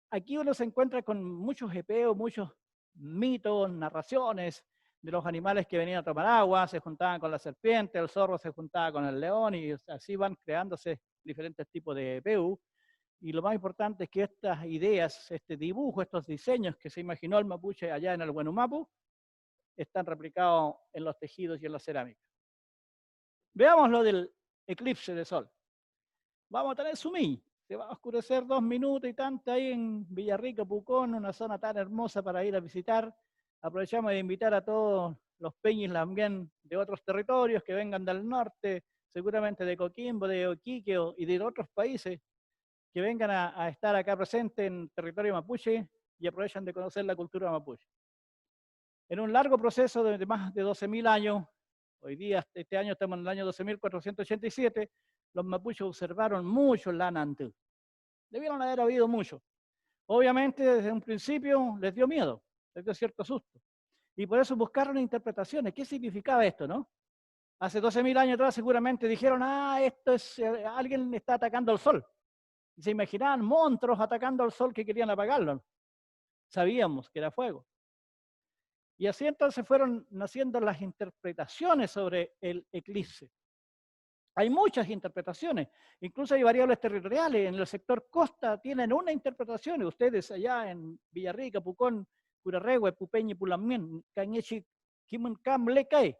aquí uno se encuentra con muchos epeos, muchos mitos, narraciones de los animales que venían a tomar agua, se juntaban con la serpiente, el zorro se juntaba con el león, y así van creándose diferentes tipos de epeu. Y lo más importante es que estas ideas, este dibujo, estos diseños que se imaginó el mapuche allá en el Huenumapu, están replicados en los tejidos y en la cerámica. Veamos lo del eclipse de sol. Vamos a tener Sumí. Se va a oscurecer 2 minutos y tanto ahí en Villarrica, Pucón, una zona tan hermosa para ir a visitar. Aprovechamos de invitar a todos los peñis también de otros territorios que vengan del norte, seguramente de Coquimbo, de Iquique y de otros países, que vengan a estar acá presentes en territorio mapuche y aprovechan de conocer la cultura mapuche. En un largo proceso de más de 12.000 años, hoy día, este año estamos en el año 12.487, los mapuches observaron mucho la Nantú. Debieron haber habido mucho. Obviamente, desde un principio les dio miedo, les dio cierto susto. Y por eso buscaron interpretaciones. ¿Qué significaba esto, no? Hace 12.000 años atrás seguramente dijeron, esto es, alguien está atacando al sol. Y se imaginaban monstruos atacando al sol que querían apagarlo. Sabíamos que era fuego. Y así entonces fueron naciendo las interpretaciones sobre el eclipse. Hay muchas interpretaciones, incluso hay variables territoriales. En el sector costa tienen una interpretación, y ustedes allá en Villarrica, Pucón, Curarrehue, Pupeñi, Pulamien, Cañechi, Kimuncam, Lecay,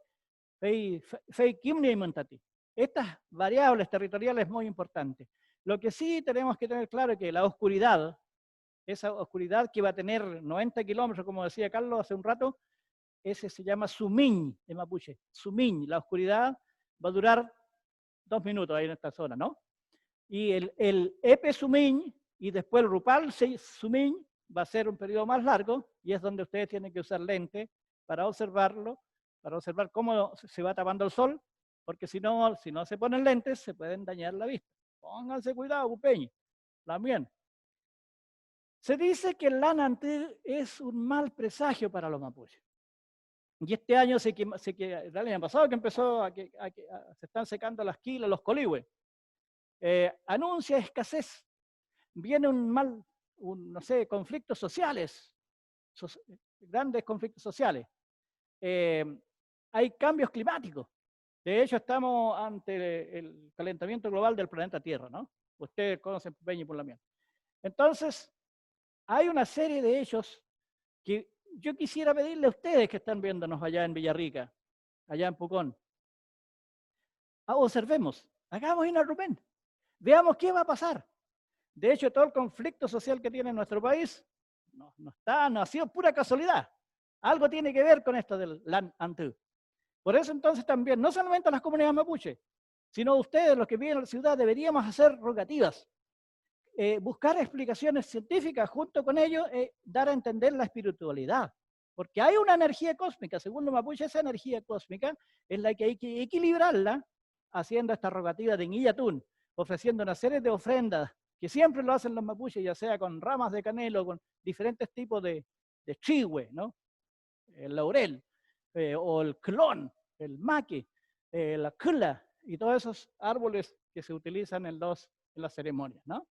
Fei Kimni y Montati. Estas variables territoriales muy importantes. Lo que sí tenemos que tener claro es que la oscuridad, esa oscuridad que va a tener 90 kilómetros, como decía Carlos hace un rato, ese se llama Sumiñ en mapuche. Sumiñ, la oscuridad va a durar 2 minutos ahí en esta zona, ¿no? Y el Epe Sumiñ y después el Rupal Sumiñ va a ser un periodo más largo, y es donde ustedes tienen que usar lente para observarlo, para observar cómo se va tapando el sol, porque si no se ponen lentes, se pueden dañar la vista. Pónganse cuidado, pupeñi, también. Se dice que el Lanantí es un mal presagio para los mapuches. Y este año el año pasado que empezó se están secando las quilas, los colihue. Anuncia escasez. Viene no sé, conflictos sociales, grandes conflictos sociales. Hay cambios climáticos. De hecho, estamos ante el calentamiento global del planeta Tierra, ¿no? Ustedes conocen Peña y por la mía. Entonces, hay una serie de hechos que yo quisiera pedirle a ustedes que están viéndonos allá en Villarrica, allá en Pucón. Observemos, hagamos ir a Rubén, veamos qué va a pasar. De hecho, todo el conflicto social que tiene nuestro país no ha sido pura casualidad. Algo tiene que ver con esto del Lan Antú. Por eso entonces también, no solamente las comunidades mapuche, sino ustedes, los que viven en la ciudad, deberíamos hacer rogativas, buscar explicaciones científicas junto con ellos, dar a entender la espiritualidad. Porque hay una energía cósmica, según los mapuches, esa energía cósmica es la que hay que equilibrarla haciendo esta rogativa de Nguillatún, ofreciendo una serie de ofrendas que siempre lo hacen los mapuches, ya sea con ramas de canelo, con diferentes tipos de chihue, ¿no? El laurel, o el clon, el maqui, la cula, y todos esos árboles que se utilizan en las ceremonias, ¿no?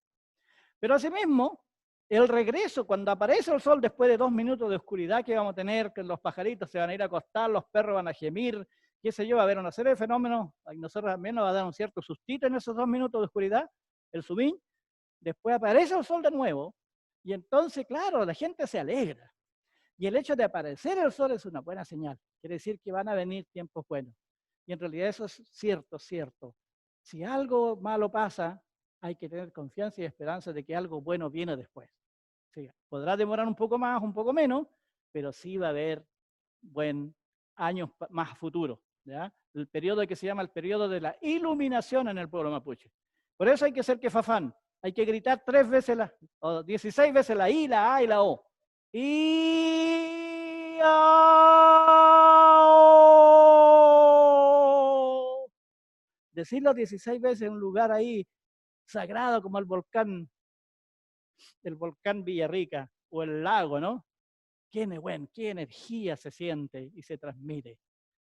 Pero asimismo, el regreso, cuando aparece el sol después de 2 minutos de oscuridad que vamos a tener, que los pajaritos se van a ir a acostar, los perros van a gemir, qué sé yo, va a haber una serie de fenómenos, a nosotros también nos va a dar un cierto sustito en esos 2 minutos de oscuridad, el subín, después aparece el sol de nuevo, y entonces, claro, la gente se alegra. Y el hecho de aparecer el sol es una buena señal, quiere decir que van a venir tiempos buenos. Y en realidad eso es cierto. Si algo malo pasa, hay que tener confianza y esperanza de que algo bueno viene después. Sí, podrá demorar un poco más, un poco menos, pero sí va a haber años más futuros. ¿Ya? El periodo que se llama el periodo de la iluminación en el pueblo mapuche. Por eso hay que ser quefafán, hay que gritar 3 veces, o 16 veces la I, la A y la O. Y decirlo 16 veces en un lugar ahí sagrado como el volcán Villarrica o el lago, ¿no? Qué energía se siente y se transmite.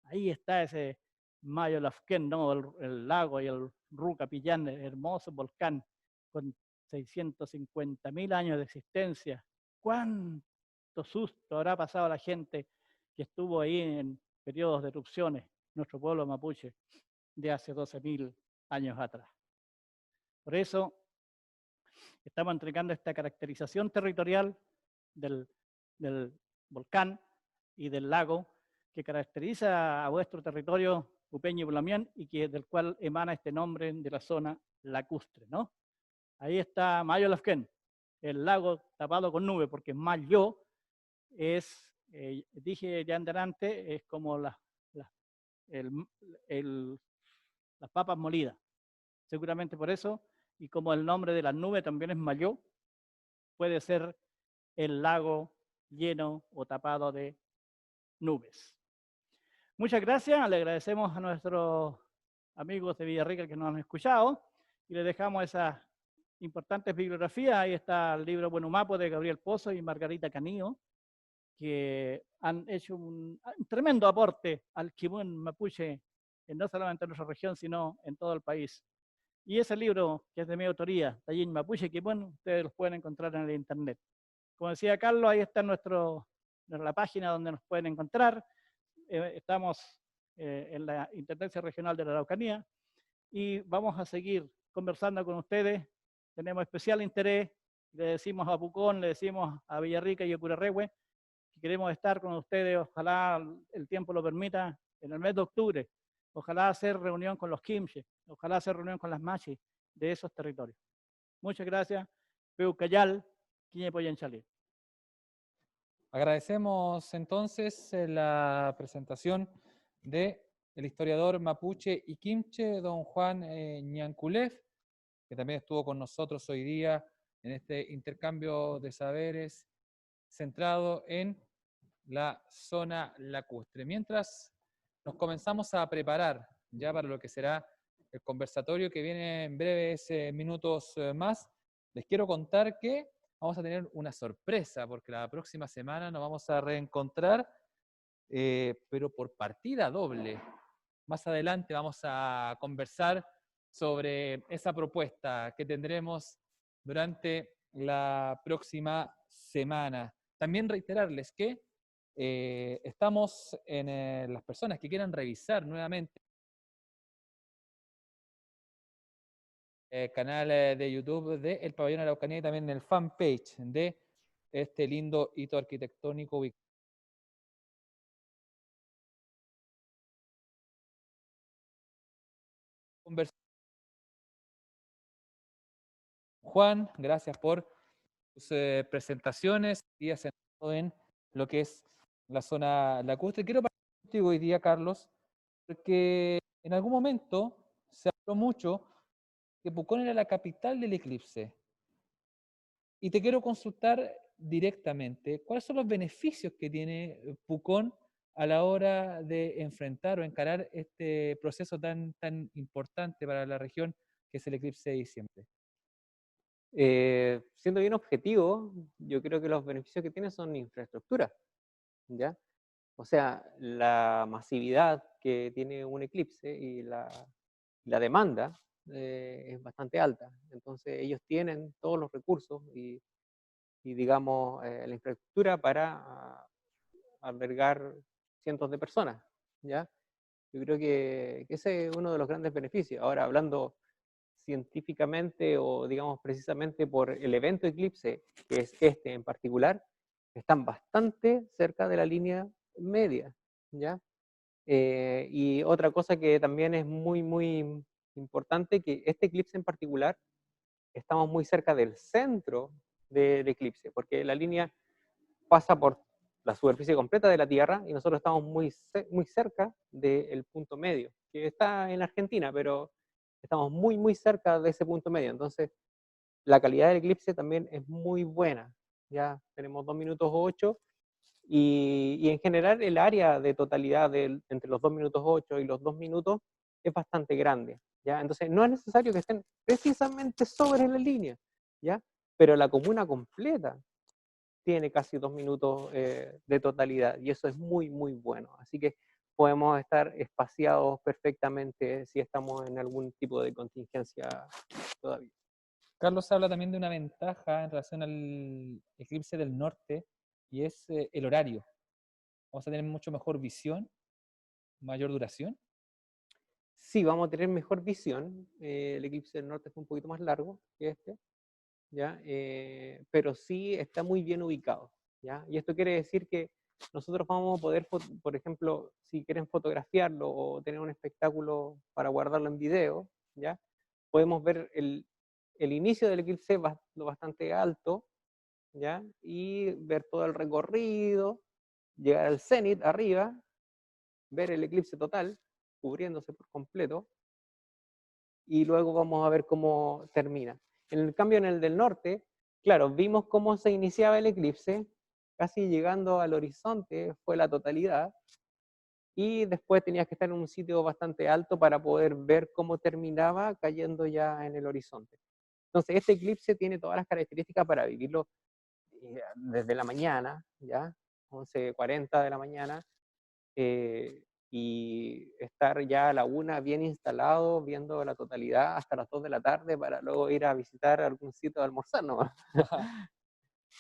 Ahí está ese Mayo Lafken, ¿no? El lago y el Rucapillán, el hermoso volcán con 650.000 años de existencia. ¿Cuánto susto habrá pasado a la gente que estuvo ahí en periodos de erupciones, nuestro pueblo mapuche, de hace 12.000 años atrás? Por eso estamos entregando esta caracterización territorial del volcán y del lago que caracteriza a vuestro territorio Pupeño y Bulamián y del cual emana este nombre de la zona lacustre, ¿no? Ahí está Mayo Lafken, el lago tapado con nube, porque Mayo es, dije ya antes, es como las papas molidas. Seguramente por eso, y como el nombre de la nube también es Mayo, puede ser el lago lleno o tapado de nubes. Muchas gracias, le agradecemos a nuestros amigos de Villarrica que nos han escuchado y les dejamos esas importantes bibliografías. Ahí está el libro Buenumapo de Gabriel Pozo y Margarita Canillo, que han hecho un tremendo aporte al Kimun mapuche, no solamente en nuestra región, sino en todo el país. Y ese libro, que es de mi autoría, Tallín Mapuche Kimun, ustedes los pueden encontrar en el internet. Como decía Carlos, ahí está en la página donde nos pueden encontrar. Estamos en la Intendencia Regional de la Araucanía y vamos a seguir conversando con ustedes. Tenemos especial interés, le decimos a Pucón, le decimos a Villarrica y a Purarehue, que queremos estar con ustedes, ojalá el tiempo lo permita, en el mes de octubre. Ojalá hacer reunión con los Kimche, ojalá hacer reunión con las Machi de esos territorios. Muchas gracias. Peucayal, Quiñepoyanchalí. Agradecemos entonces la presentación del historiador mapuche y quimche, don Juan Ñanculef, que también estuvo con nosotros hoy día en este intercambio de saberes centrado en la zona lacustre. Mientras nos comenzamos a preparar ya para lo que será el conversatorio que viene en breves minutos más. Les quiero contar que vamos a tener una sorpresa, porque la próxima semana nos vamos a reencontrar, pero por partida doble. Más adelante vamos a conversar sobre esa propuesta que tendremos durante la próxima semana. También reiterarles que estamos en las personas que quieran revisar nuevamente el canal de YouTube de El Pabellón Araucanía y también en el fanpage de este lindo hito arquitectónico ubicado. Juan, gracias por sus presentaciones y asentado en lo que es la zona lacustre. Quiero partir contigo hoy día, Carlos, porque en algún momento se habló mucho que Pucón era la capital del eclipse. Y te quiero consultar directamente, ¿cuáles son los beneficios que tiene Pucón a la hora de enfrentar o encarar este proceso tan importante para la región que es el eclipse de diciembre? Siendo bien objetivo, yo creo que los beneficios que tiene son infraestructura, ¿ya? O sea, la masividad que tiene un eclipse y la demanda es bastante alta. Entonces ellos tienen todos los recursos y digamos, la infraestructura para albergar cientos de personas, ¿ya? Yo creo que ese es uno de los grandes beneficios. Ahora, hablando científicamente o digamos precisamente por el evento eclipse, que es este en particular, están bastante cerca de la línea media, ¿ya? Y otra cosa que también es muy importante, que este eclipse en particular, estamos muy cerca del centro del eclipse, porque la línea pasa por la superficie completa de la Tierra y nosotros estamos muy cerca del punto medio, que está en Argentina, pero estamos muy cerca de ese punto medio. Entonces, la calidad del eclipse también es muy buena. Ya tenemos 2 minutos 8 y en general el área de totalidad entre los 2 minutos 8 y los 2 minutos es bastante grande. ¿Ya? Entonces, no es necesario que estén precisamente sobre la línea, ¿ya? Pero la comuna completa tiene casi 2 minutos de totalidad y eso es muy bueno. Así que podemos estar espaciados perfectamente si estamos en algún tipo de contingencia todavía. Carlos habla también de una ventaja en relación al eclipse del norte y es el horario. Vamos a tener mucho mejor visión, mayor duración. Sí, vamos a tener mejor visión. El eclipse del norte fue un poquito más largo que este, ¿ya? Pero sí está muy bien ubicado, ¿ya? Y esto quiere decir que nosotros vamos a poder, por ejemplo, si quieren fotografiarlo o tener un espectáculo para guardarlo en video, ¿ya? Podemos ver el inicio del eclipse bastante alto, ¿ya? Y ver todo el recorrido, llegar al cenit arriba, ver el eclipse total, cubriéndose por completo, y luego vamos a ver cómo termina. En el cambio, en el del norte, claro, vimos cómo se iniciaba el eclipse, casi llegando al horizonte fue la totalidad, y después tenías que estar en un sitio bastante alto para poder ver cómo terminaba cayendo ya en el horizonte. Entonces, este eclipse tiene todas las características para vivirlo desde la mañana, ¿ya? 11:40 de la mañana, y estar ya a la 1 bien instalado, viendo la totalidad hasta las 2 de la tarde para luego ir a visitar algún sitio de almorzar, ¿no?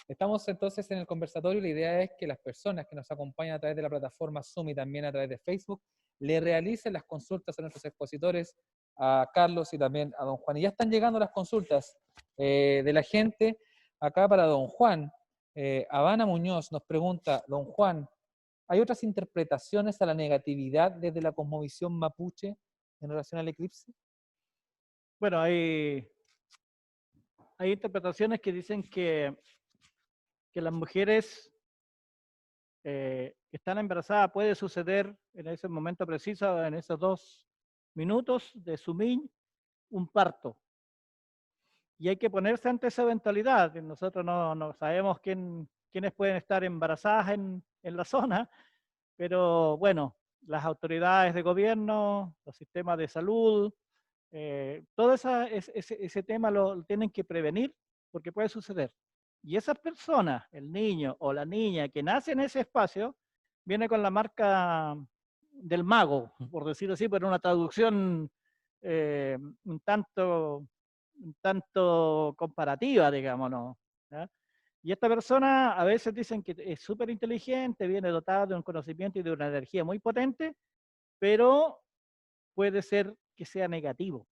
Estamos entonces en el conversatorio y la idea es que las personas que nos acompañan a través de la plataforma Zoom y también a través de Facebook le realicen las consultas a nuestros expositores, a Carlos y también a don Juan. Y ya están llegando las consultas de la gente acá para don Juan. Habana Muñoz nos pregunta, don Juan, ¿hay otras interpretaciones a la negatividad desde la cosmovisión mapuche en relación al eclipse? Bueno, hay interpretaciones que dicen que las mujeres que están embarazadas puede suceder en ese momento preciso, en esos 2 minutos de Sumiñ, un parto. Y hay que ponerse ante esa eventualidad. Nosotros no sabemos quiénes pueden estar embarazadas en la zona, pero bueno, las autoridades de gobierno, los sistemas de salud, todo ese tema lo tienen que prevenir porque puede suceder. Y esas personas, el niño o la niña que nace en ese espacio, viene con la marca del mago, por decirlo así, pero una traducción eh, un tanto, un tanto comparativa, digámonos. ¿Ya? Y esta persona a veces dicen que es súper inteligente, viene dotada de un conocimiento y de una energía muy potente, pero puede ser que sea negativo.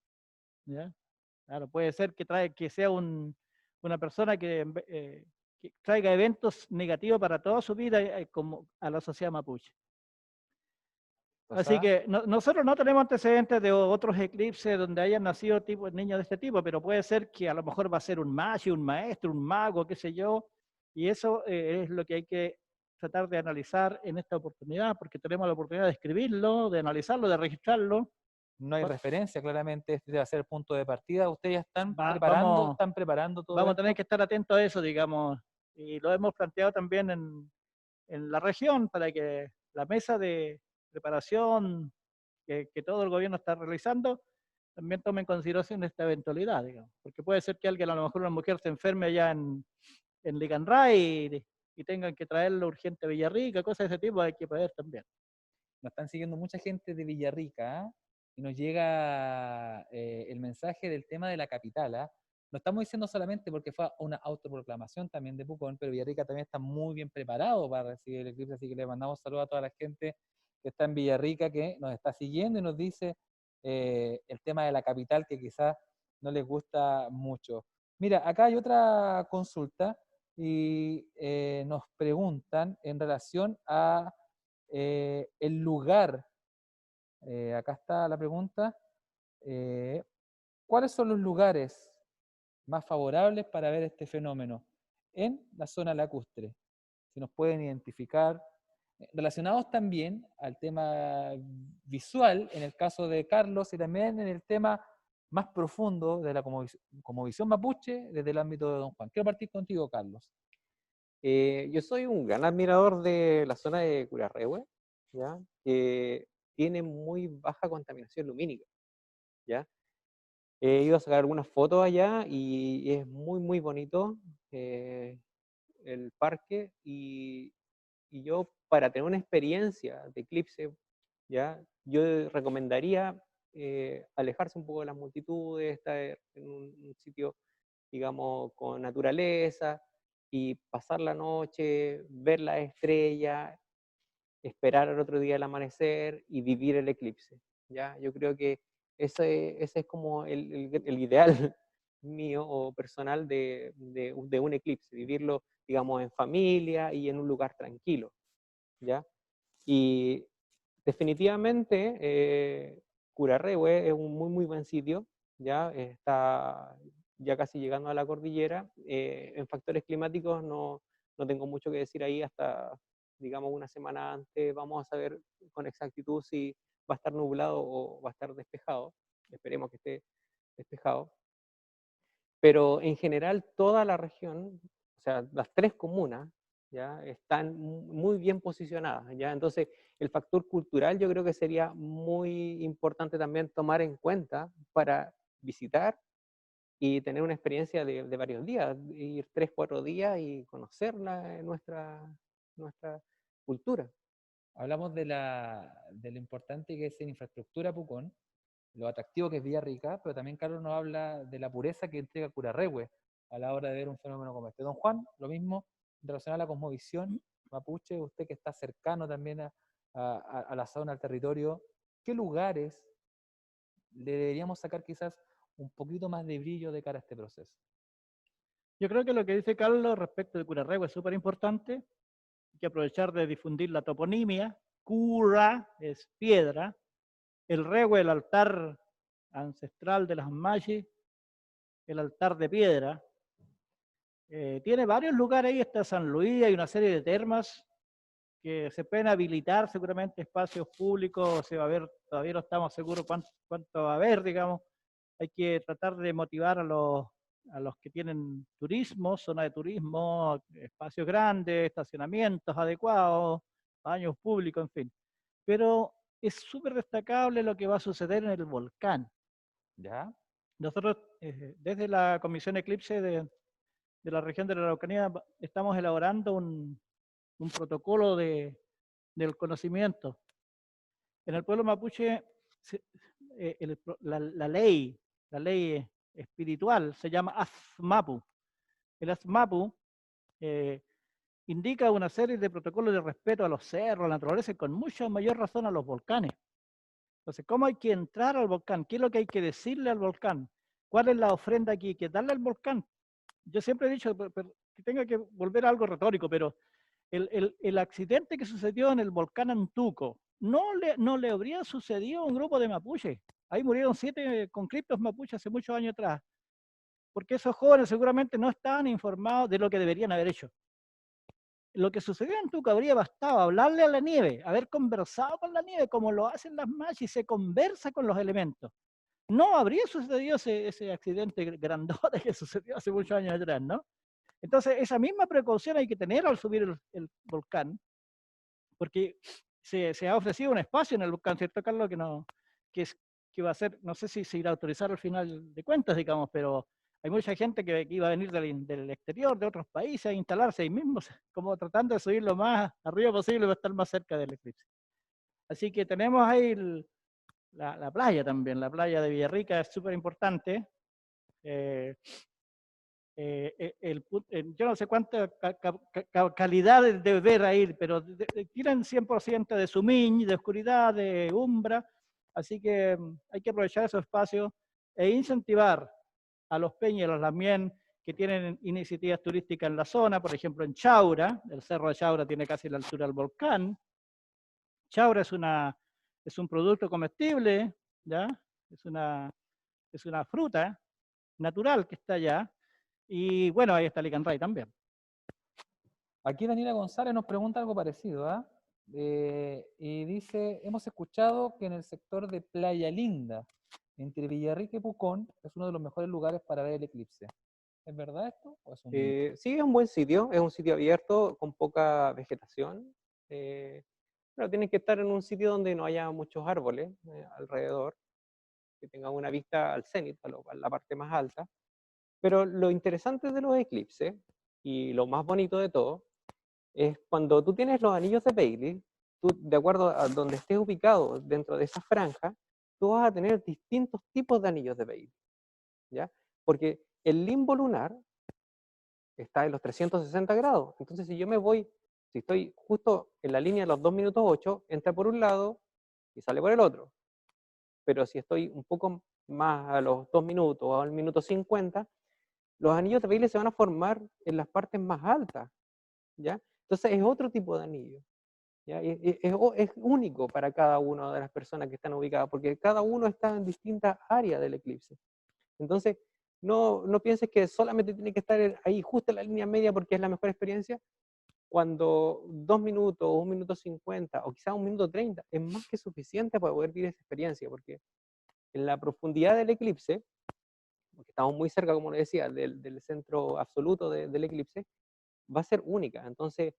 ¿Ya? Claro, puede ser que sea una persona que traiga eventos negativos para toda su vida como a la sociedad mapuche. Así que nosotros no tenemos antecedentes de otros eclipses donde hayan nacido niños de este tipo, pero puede ser que a lo mejor va a ser un magi, un maestro, un mago, qué sé yo, y eso es lo que hay que tratar de analizar en esta oportunidad, porque tenemos la oportunidad de escribirlo, de analizarlo, de registrarlo. No hay referencia, claramente este va a ser el punto de partida. Ustedes ya Vamos, están preparando todo vamos a esto. tener que estar atentos a eso, digamos, y lo hemos planteado también en la región para que la mesa de preparación que todo el gobierno está realizando también tome en consideración esta eventualidad, digamos, porque puede ser que alguien, a lo mejor una mujer se enferme allá en Liganray y tengan que traerlo urgente a Villarrica, cosas de ese tipo hay que poder también. Nos están siguiendo mucha gente de Villarrica, ¿eh? Y nos llega el mensaje del tema de la capital. ¿Eh? No estamos diciendo solamente porque fue una autoproclamación también de Pucón, pero Villarrica también está muy bien preparado para recibir el eclipse, así que le mandamos saludos a toda la gente que está en Villarrica, que nos está siguiendo y nos dice el tema de la capital que quizás no les gusta mucho. Mira, acá hay otra consulta y nos preguntan en relación a el lugar. Acá está la pregunta. ¿Cuáles son los lugares más favorables para ver este fenómeno en la zona lacustre? Si nos pueden identificar, relacionados también al tema visual, en el caso de Carlos, y también en el tema más profundo de la cosmovisión mapuche desde el ámbito de Don Juan. Quiero partir contigo, Carlos. Yo soy un gran admirador de la zona de Curarrehue, ¿ya? Que tiene muy baja contaminación lumínica, ¿ya? He ido a sacar algunas fotos allá y es muy, muy bonito el parque y yo para tener una experiencia de eclipse, ¿ya? Yo recomendaría alejarse un poco de las multitudes, estar en un sitio, digamos, con naturaleza y pasar la noche, ver la estrella, esperar al otro día el amanecer y vivir el eclipse, ¿ya? Yo creo que ese es como el ideal mío o personal de un eclipse, vivirlo, digamos, en familia y en un lugar tranquilo, ¿ya? Y definitivamente Curarrehue es un muy, muy buen sitio, ¿ya? Está ya casi llegando a la cordillera. En factores climáticos no tengo mucho que decir ahí hasta, digamos, una semana antes vamos a saber con exactitud si va a estar nublado o va a estar despejado. Esperemos que esté despejado. Pero en general toda la región, o sea, las tres comunas, ¿ya? Están muy bien posicionadas, ¿ya? Entonces, el factor cultural yo creo que sería muy importante también tomar en cuenta para visitar y tener una experiencia de varios días, ir 3, 4 días y conocer nuestra cultura. Hablamos de lo importante que es en infraestructura Pucón, lo atractivo que es Villarrica, pero también Carlos nos habla de la pureza que entrega Curarrehue a la hora de ver un fenómeno como este. Don Juan, lo mismo, en relación a la cosmovisión mapuche, usted que está cercano también a la zona, al territorio, ¿qué lugares le deberíamos sacar quizás un poquito más de brillo de cara a este proceso? Yo creo que lo que dice Carlos respecto de Curarrehue es súper importante. Hay que aprovechar de difundir la toponimia. Cura es piedra. El rehue, el altar ancestral de las Machi, el altar de piedra. Tiene varios lugares ahí, está San Luis, hay una serie de termas que se pueden habilitar seguramente espacios públicos, se va a ver, todavía no estamos seguros cuánto va a haber, digamos. Hay que tratar de motivar a los que tienen turismo, zona de turismo, espacios grandes, estacionamientos adecuados, baños públicos, en fin. Pero es súper destacable lo que va a suceder en el volcán. ¿Ya? Nosotros, desde la Comisión Eclipse de la región de la Araucanía, estamos elaborando un protocolo del conocimiento. En el pueblo mapuche, la ley espiritual se llama ASMAPU. El ASMAPU indica una serie de protocolos de respeto a los cerros, a la naturaleza y con mucha mayor razón a los volcanes. Entonces, ¿cómo hay que entrar al volcán? ¿Qué es lo que hay que decirle al volcán? ¿Cuál es la ofrenda que hay que darle al volcán? Yo siempre he dicho que tenga que volver a algo retórico, pero el accidente que sucedió en el volcán Antuco no le habría sucedido a un grupo de mapuches. Ahí murieron 7 conscriptos mapuches hace muchos años atrás, porque esos jóvenes seguramente no estaban informados de lo que deberían haber hecho. Lo que sucedió en Antuco habría bastado hablarle a la nieve, haber conversado con la nieve, como lo hacen las machis, y se conversa con los elementos. No habría sucedido ese accidente grandote que sucedió hace muchos años atrás, ¿no? Entonces, esa misma precaución hay que tener al subir el volcán, porque se ha ofrecido un espacio en el volcán, ¿cierto, Carlos? Que va a ser, no sé si se irá a autorizar al final de cuentas, digamos, pero hay mucha gente que iba a venir del exterior, de otros países, a instalarse ahí mismos, como tratando de subir lo más arriba posible para estar más cerca del eclipse. Así que tenemos ahí la playa también, la playa de Villarrica es súper importante. Yo no sé cuánta calidad de ver ahí, pero tienen 100% de sumiñ, de oscuridad, de umbra, así que hay que aprovechar esos espacios e incentivar a los peñas y a los lamien que tienen iniciativas turísticas en la zona, por ejemplo en Chaura, el cerro de Chaura tiene casi la altura del volcán. Chaura es un producto comestible, ¿ya? Es una fruta natural que está allá. Y bueno, ahí está Licanray también. Aquí Daniela González nos pregunta algo parecido, ¿ah? Y dice, hemos escuchado que en el sector de Playa Linda, entre Villarrica y Pucón, es uno de los mejores lugares para ver el eclipse. ¿Es verdad esto o es un mito? Sí, es un buen sitio, es un sitio abierto con poca vegetación, pero tienen que estar en un sitio donde no haya muchos árboles alrededor, que tenga una vista al cenit, a la parte más alta. Pero lo interesante de los eclipses, y lo más bonito de todo, es cuando tú tienes los anillos de Bailey, tú, de acuerdo a donde estés ubicado dentro de esa franja, tú vas a tener distintos tipos de anillos de Bailey, ¿ya? Porque el limbo lunar está en los 360 grados. Entonces, si yo me voy, si estoy justo en la línea de los 2 minutos 8, entra por un lado y sale por el otro. Pero si estoy un poco más a los 2 minutos o al minuto 50, los anillos de Bailey se van a formar en las partes más altas, ¿ya? Entonces es otro tipo de anillo, ¿ya? Es único para cada una de las personas que están ubicadas, porque cada uno está en distintas áreas del eclipse. Entonces, no pienses que solamente tiene que estar ahí justo en la línea media porque es la mejor experiencia, cuando 2 minutos, 1 minuto 50 o quizás 1 minuto 30 es más que suficiente para poder vivir esa experiencia, porque en la profundidad del eclipse, porque estamos muy cerca, como les decía, del centro absoluto del eclipse, va a ser única. Entonces,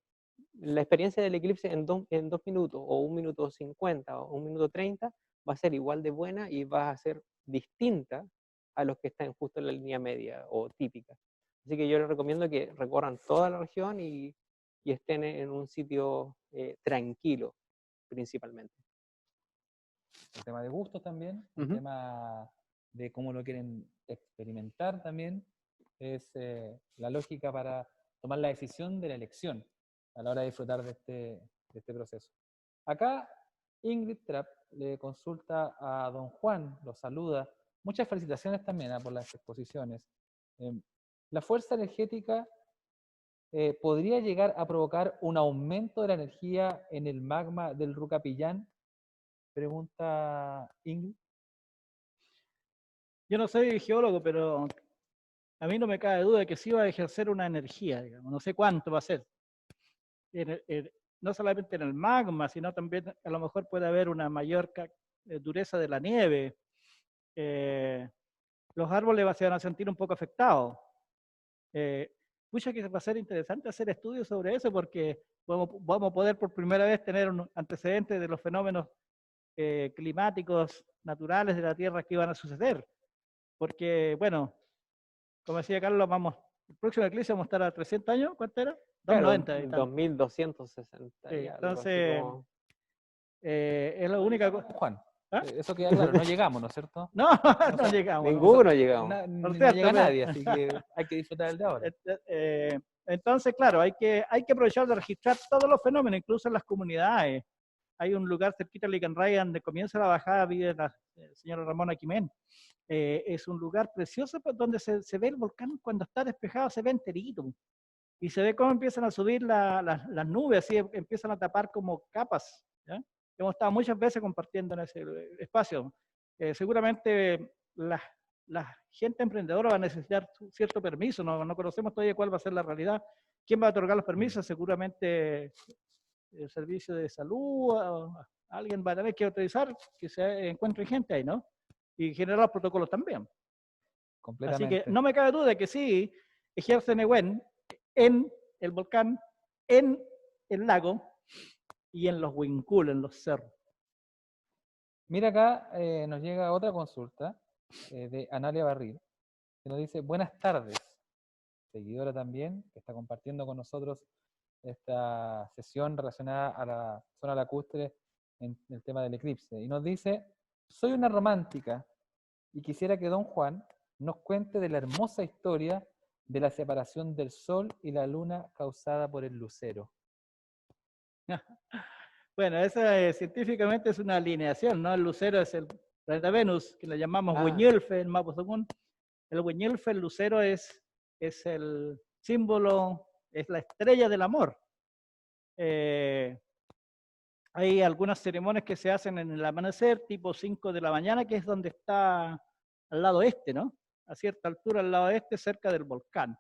la experiencia del eclipse en 2 minutos, o 1 minuto 50, o 1 minuto 30, va a ser igual de buena y va a ser distinta a los que están justo en la línea media o típica. Así que yo les recomiendo que recorran toda la región y estén en un sitio tranquilo, principalmente. El tema de gustos también, el tema de cómo lo quieren experimentar también, es la lógica para tomar la decisión de la elección a la hora de disfrutar de este proceso. Acá Ingrid Trapp le consulta a don Juan, lo saluda. Muchas felicitaciones también por las exposiciones. La fuerza energética podría llegar a provocar un aumento de la energía en el magma del Rucapillán, pregunta Ingrid. Yo no soy geólogo, pero a mí no me cabe duda de que sí va a ejercer una energía, digamos. No sé cuánto va a ser. No solamente en el magma, sino también a lo mejor puede haber una mayor dureza de la nieve. Los árboles se van a sentir un poco afectados. Pucha, que va a ser interesante hacer estudios sobre eso porque vamos a poder por primera vez tener un antecedente de los fenómenos climáticos naturales de la Tierra que iban a suceder. Porque, bueno, como decía Carlos, el próximo eclipse vamos a estar a 300 años, ¿cuánto era? Claro, 290 y tanto. 2260 y Sí, algo, así entonces, como- es la única cosa. Juan, ¿Ah? eso queda claro, no llegamos, ¿no es cierto? No, O no sea, llegamos. Ninguno llegamos. Por No cierto, llega pero- nadie, así que hay que disfrutar el de ahora. Entonces, claro, hay que aprovechar de registrar todos los fenómenos, incluso en las comunidades. Hay un lugar cerquita de Licanray donde comienza la bajada, vive la señora Ramona Quimén. Es un lugar precioso donde se ve el volcán cuando está despejado, se ve enterito. Y se ve cómo empiezan a subir las nubes, así empiezan a tapar como capas. ¿Ya? Hemos estado muchas veces compartiendo en ese espacio. Seguramente la gente emprendedora va a necesitar cierto permiso, no conocemos todavía cuál va a ser la realidad. ¿Quién va a otorgar los permisos? Seguramente el servicio de salud, alguien va a tener que autorizar que se encuentre gente ahí, ¿no? Y generar los protocolos también. Así Completamente. que no me cabe duda de que sí ejercen EWEN en el volcán, en el lago y en los Huincul, en los cerros. Mira acá, nos llega otra consulta de Analia Barril, que nos dice, buenas tardes, seguidora también, que está compartiendo con nosotros esta sesión relacionada a la zona lacustre en el tema del eclipse. Y nos dice, soy una romántica y quisiera que don Juan nos cuente de la hermosa historia de la separación del Sol y la Luna causada por el lucero. Bueno, esa científicamente es una alineación, ¿no? El lucero es el planeta Venus, que le llamamos Huñulfe en Mapuzungún. El Huñulfe, el lucero, es el símbolo, es la estrella del amor. Hay algunas ceremonias que se hacen en el amanecer, tipo 5 de la mañana, que es donde está al lado este, ¿no? A cierta altura al lado este, cerca del volcán.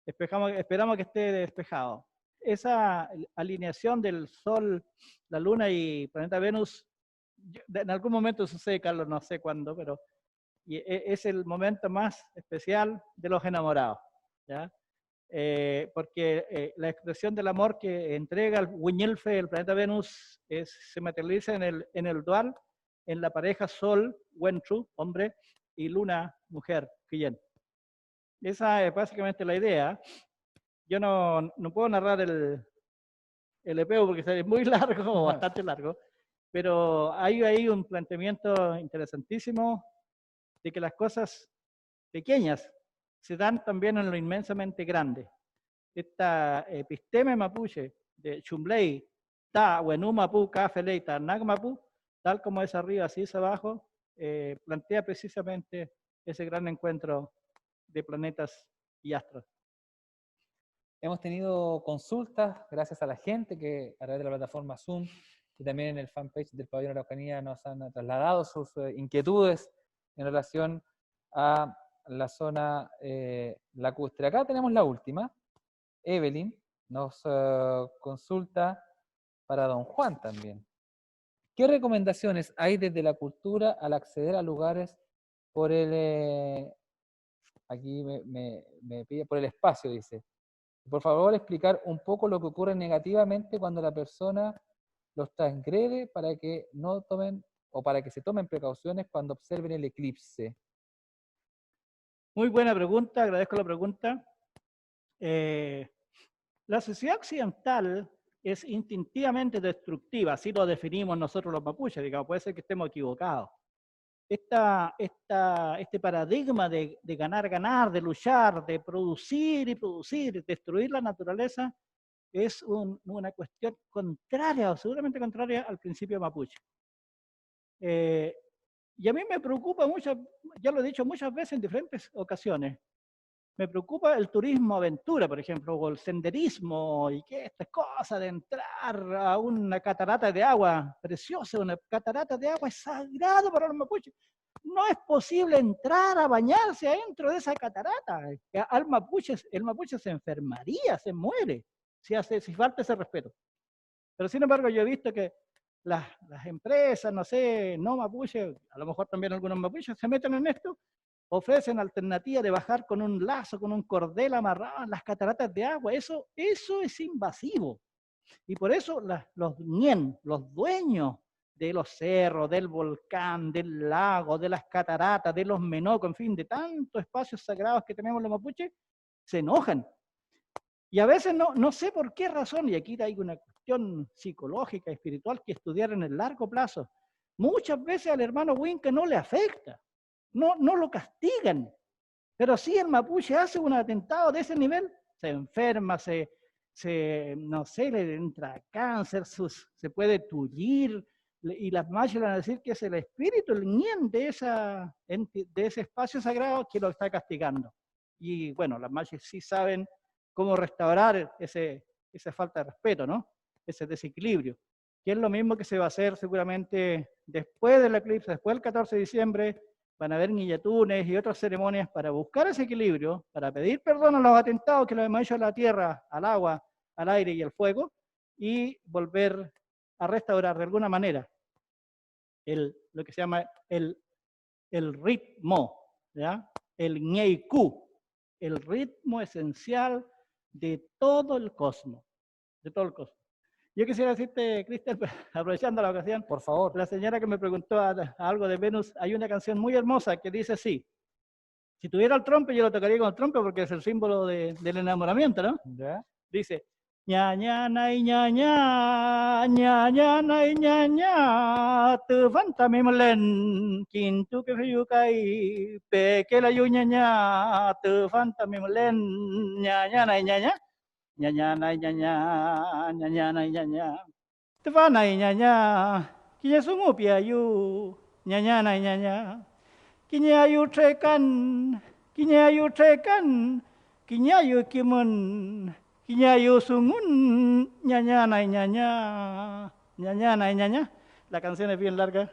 Esperamos que esté despejado. Esa alineación del Sol, la Luna y planeta Venus, en algún momento sucede, Carlos, no sé cuándo, pero es el momento más especial de los enamorados, ¿ya? Porque la expresión del amor que entrega el Huñelfe, el planeta Venus, se materializa en el dual, en la pareja Sol, Wentru, hombre, y Luna, mujer, Quillén. Esa es básicamente la idea. Yo no puedo narrar el EPU porque es muy largo, o bastante largo, pero hay ahí un planteamiento interesantísimo de que las cosas pequeñas se dan también en lo inmensamente grande. Esta episteme mapuche de Chumbley, Ta, Wenú Mapu, Cafelei, Tarnak Mapu, tal como es arriba, así es abajo, plantea precisamente ese gran encuentro de planetas y astros. Hemos tenido consultas gracias a la gente que a través de la plataforma Zoom y también en el fanpage del Pabellón Araucanía nos han trasladado sus inquietudes en relación a la zona lacustre. Acá tenemos la última. Evelyn nos consulta para don Juan también. ¿Qué recomendaciones hay desde la cultura al acceder a lugares por el... aquí me pide por el espacio, dice. Por favor, explicar un poco lo que ocurre negativamente cuando la persona los transgrede para que no tomen o para que se tomen precauciones cuando observen el eclipse. Muy buena pregunta, agradezco la pregunta. La sociedad occidental es instintivamente destructiva, así lo definimos nosotros los mapuches, digamos, puede ser que estemos equivocados. Este paradigma de ganar, de luchar, de producir y producir, destruir la naturaleza, es una cuestión contraria, o seguramente contraria al principio mapuche. Y a mí me preocupa mucho, ya lo he dicho muchas veces en diferentes ocasiones, me preocupa el turismo aventura, por ejemplo, o el senderismo, y que estas cosas de entrar a una catarata de agua preciosa, una catarata de agua es sagrado para los mapuches. No es posible entrar a bañarse adentro de esa catarata. El mapuche se enfermaría, se muere, si falta ese respeto. Pero sin embargo yo he visto que las empresas, no sé, no mapuche, a lo mejor también algunos mapuches se meten en esto, ofrecen alternativa de bajar con un lazo, con un cordel amarrado en las cataratas de agua. Eso es invasivo. Y por eso los ñen, los dueños de los cerros, del volcán, del lago, de las cataratas, de los menocos, en fin, de tantos espacios sagrados que tenemos los mapuches, se enojan. Y a veces no sé por qué razón, y aquí hay una cuestión psicológica, espiritual, que estudiar en el largo plazo. Muchas veces al hermano Winca no le afecta, no lo castigan, pero si el mapuche hace un atentado de ese nivel, se enferma, no sé, le entra cáncer, se puede tullir, y las mayas le van a decir que es el espíritu, el ñen de ese espacio sagrado que lo está castigando. Y bueno, las mayas sí saben cómo restaurar esa falta de respeto, ¿no? Ese desequilibrio, que es lo mismo que se va a hacer seguramente después del eclipse, después del 14 de diciembre, van a haber guillatunes y otras ceremonias para buscar ese equilibrio, para pedir perdón a los atentados que le hemos hecho a la tierra, al agua, al aire y al fuego, y volver a restaurar de alguna manera lo que se llama el ritmo, ¿ya? El ñeiku, el ritmo esencial de todo el cosmos, de todo el cosmos. Yo quisiera decirte, Cristian, aprovechando la ocasión, Por favor. la señora que me preguntó algo de Venus, hay una canción muy hermosa que dice así: si tuviera el trompe, yo lo tocaría con el trompe porque es el símbolo del enamoramiento, ¿no? ¿Ya? Dice, ña ña nay ña ña, ña ña nay ña ña, từ văn ta mê lên, kín tu cái phiêu cây, pe que la yu ña ña, từ văn ta mê lên, ña ña nay ña ña, ña ña nay ña ña, ña ña nay ña ña, từ văn nay ña ña, ki ña su ngu pia yu, ña ña nay ña ña, ki ña yu tre kan, ki ña yu tre kan, ki ña yu kimun. Kiñayo sungun, ñaña nay ñaña, ñaña nay ñaña. La canción es bien larga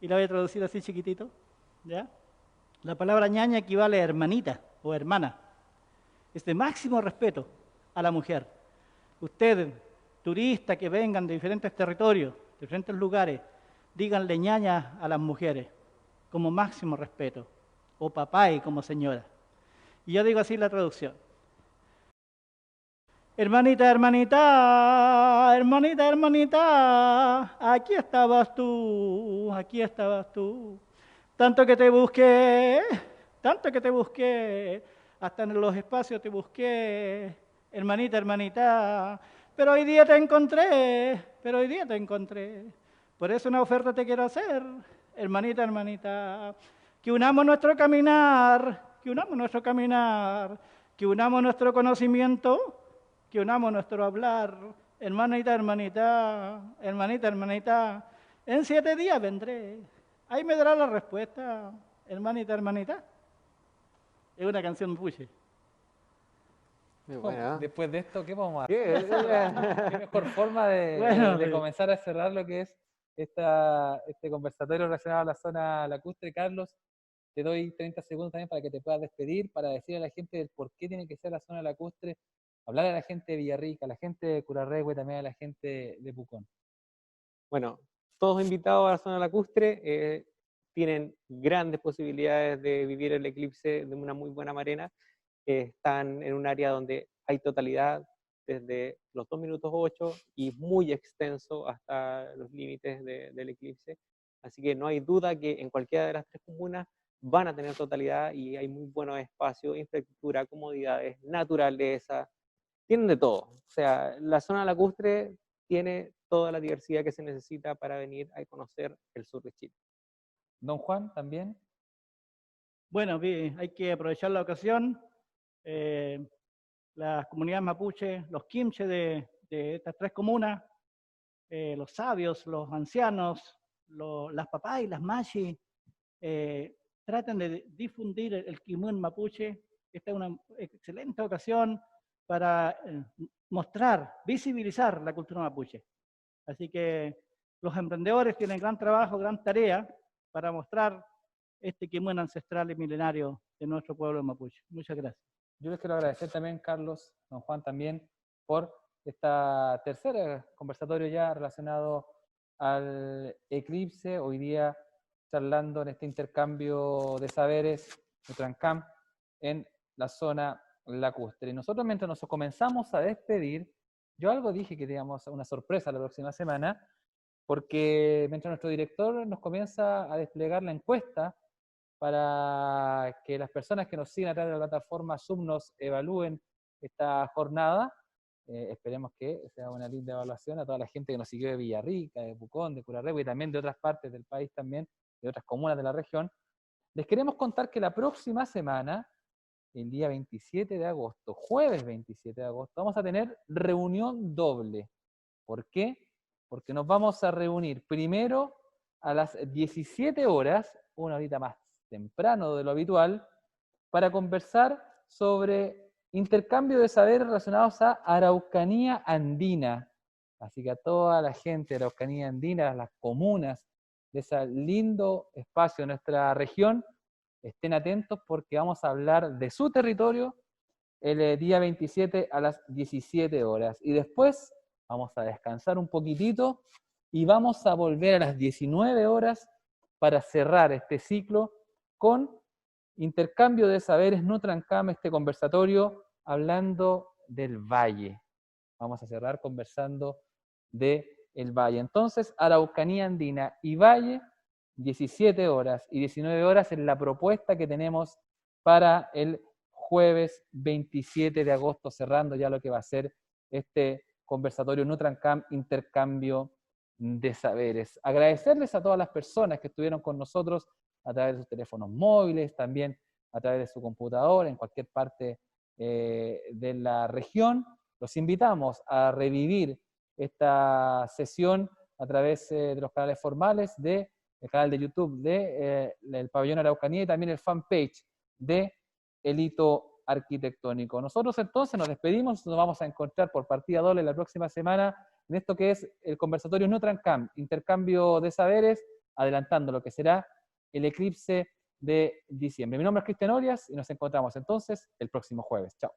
y la voy a traducir así chiquitito, ¿ya? La palabra ñaña equivale a hermanita o hermana. Es de máximo respeto a la mujer. Ustedes, turistas que vengan de diferentes territorios, de diferentes lugares, díganle ñaña a las mujeres como máximo respeto, o papay como señora. Y yo digo así la traducción. Hermanita, hermanita, hermanita, hermanita, aquí estabas tú, aquí estabas tú. Tanto que te busqué, hasta en los espacios te busqué, hermanita, hermanita. Pero hoy día te encontré, pero hoy día te encontré. Por eso una oferta te quiero hacer, hermanita, hermanita. Que unamos nuestro caminar, que unamos nuestro caminar, que unamos nuestro conocimiento, que unamos nuestro hablar, hermanita, hermanita, hermanita, hermanita, en 7 días vendré, ahí me dará la respuesta, hermanita, hermanita. Es una canción mapuche. Muy buena. Después de esto, ¿qué vamos a ¿Qué? hacer? ¿Qué mejor forma Bueno, de comenzar a cerrar lo que es este conversatorio relacionado a la zona lacustre? Carlos, te doy 30 segundos también para que te puedas despedir, para decirle a la gente del por qué tiene que ser la zona lacustre, hablar a la gente de Villarrica, a la gente de Curarrehue, también a la gente de Pucón. Bueno, todos invitados a la zona lacustre, tienen grandes posibilidades de vivir el eclipse de una muy buena manera. Están en un área donde hay totalidad desde los 2 minutos 8 y muy extenso hasta los límites del eclipse. Así que no hay duda que en cualquiera de las 3 comunas van a tener totalidad y hay muy buenos espacios, infraestructura, comodidades, naturaleza, tienen de todo. O sea, la zona lacustre tiene toda la diversidad que se necesita para venir a conocer el sur de Chile. Don Juan, también. Bueno, hay que aprovechar la ocasión. Las comunidades mapuche, los quimche de estas 3 comunas, los sabios, los ancianos, las papás y las machi, traten de difundir el kimun mapuche. Esta es una excelente ocasión para mostrar, visibilizar la cultura mapuche. Así que los emprendedores tienen gran trabajo, gran tarea para mostrar este kimun ancestral y milenario de nuestro pueblo mapuche. Muchas gracias. Yo les quiero agradecer también, Carlos, don Juan también, por esta tercera conversatorio ya relacionado al eclipse. Hoy día charlando en este intercambio de saberes, de Trancam, en la zona lacustre. Y nosotros, mientras nos comenzamos a despedir, yo algo dije que teníamos una sorpresa la próxima semana, porque mientras nuestro director nos comienza a desplegar la encuesta para que las personas que nos siguen a través de la plataforma Zoom nos evalúen esta jornada, esperemos que sea una linda evaluación a toda la gente que nos siguió de Villarrica, de Pucón, de Curarrehue y también de otras partes del país también, de otras comunas de la región. Les queremos contar que la próxima semana, el día 27 de agosto, jueves 27 de agosto, vamos a tener reunión doble. ¿Por qué? Porque nos vamos a reunir primero a las 17 horas, una horita más temprano de lo habitual, para conversar sobre intercambio de saberes relacionados a Araucanía Andina. Así que a toda la gente de Araucanía Andina, las comunas de ese lindo espacio de nuestra región, estén atentos porque vamos a hablar de su territorio el día 27 a las 17 horas. Y después vamos a descansar un poquitito y vamos a volver a las 19 horas para cerrar este ciclo con intercambio de saberes Nutrancam, este conversatorio hablando del valle. Vamos a cerrar conversando del valle. Entonces, Araucanía Andina y Valle, 17 horas y 19 horas es la propuesta que tenemos para el jueves 27 de agosto, cerrando ya lo que va a ser este conversatorio Nutrancam, intercambio de saberes. Agradecerles a todas las personas que estuvieron con nosotros a través de sus teléfonos móviles, también a través de su computadora, en cualquier parte de la región. Los invitamos a revivir esta sesión a través de los canales formales del canal de YouTube del Pabellón Araucanía y también el fanpage de El Hito Arquitectónico. Nosotros entonces nos despedimos, nos vamos a encontrar por partida doble la próxima semana en esto que es el conversatorio Nutrancam, intercambio de saberes, adelantando lo que será el eclipse de diciembre. Mi nombre es Cristian Orias y nos encontramos entonces el próximo jueves. Chao.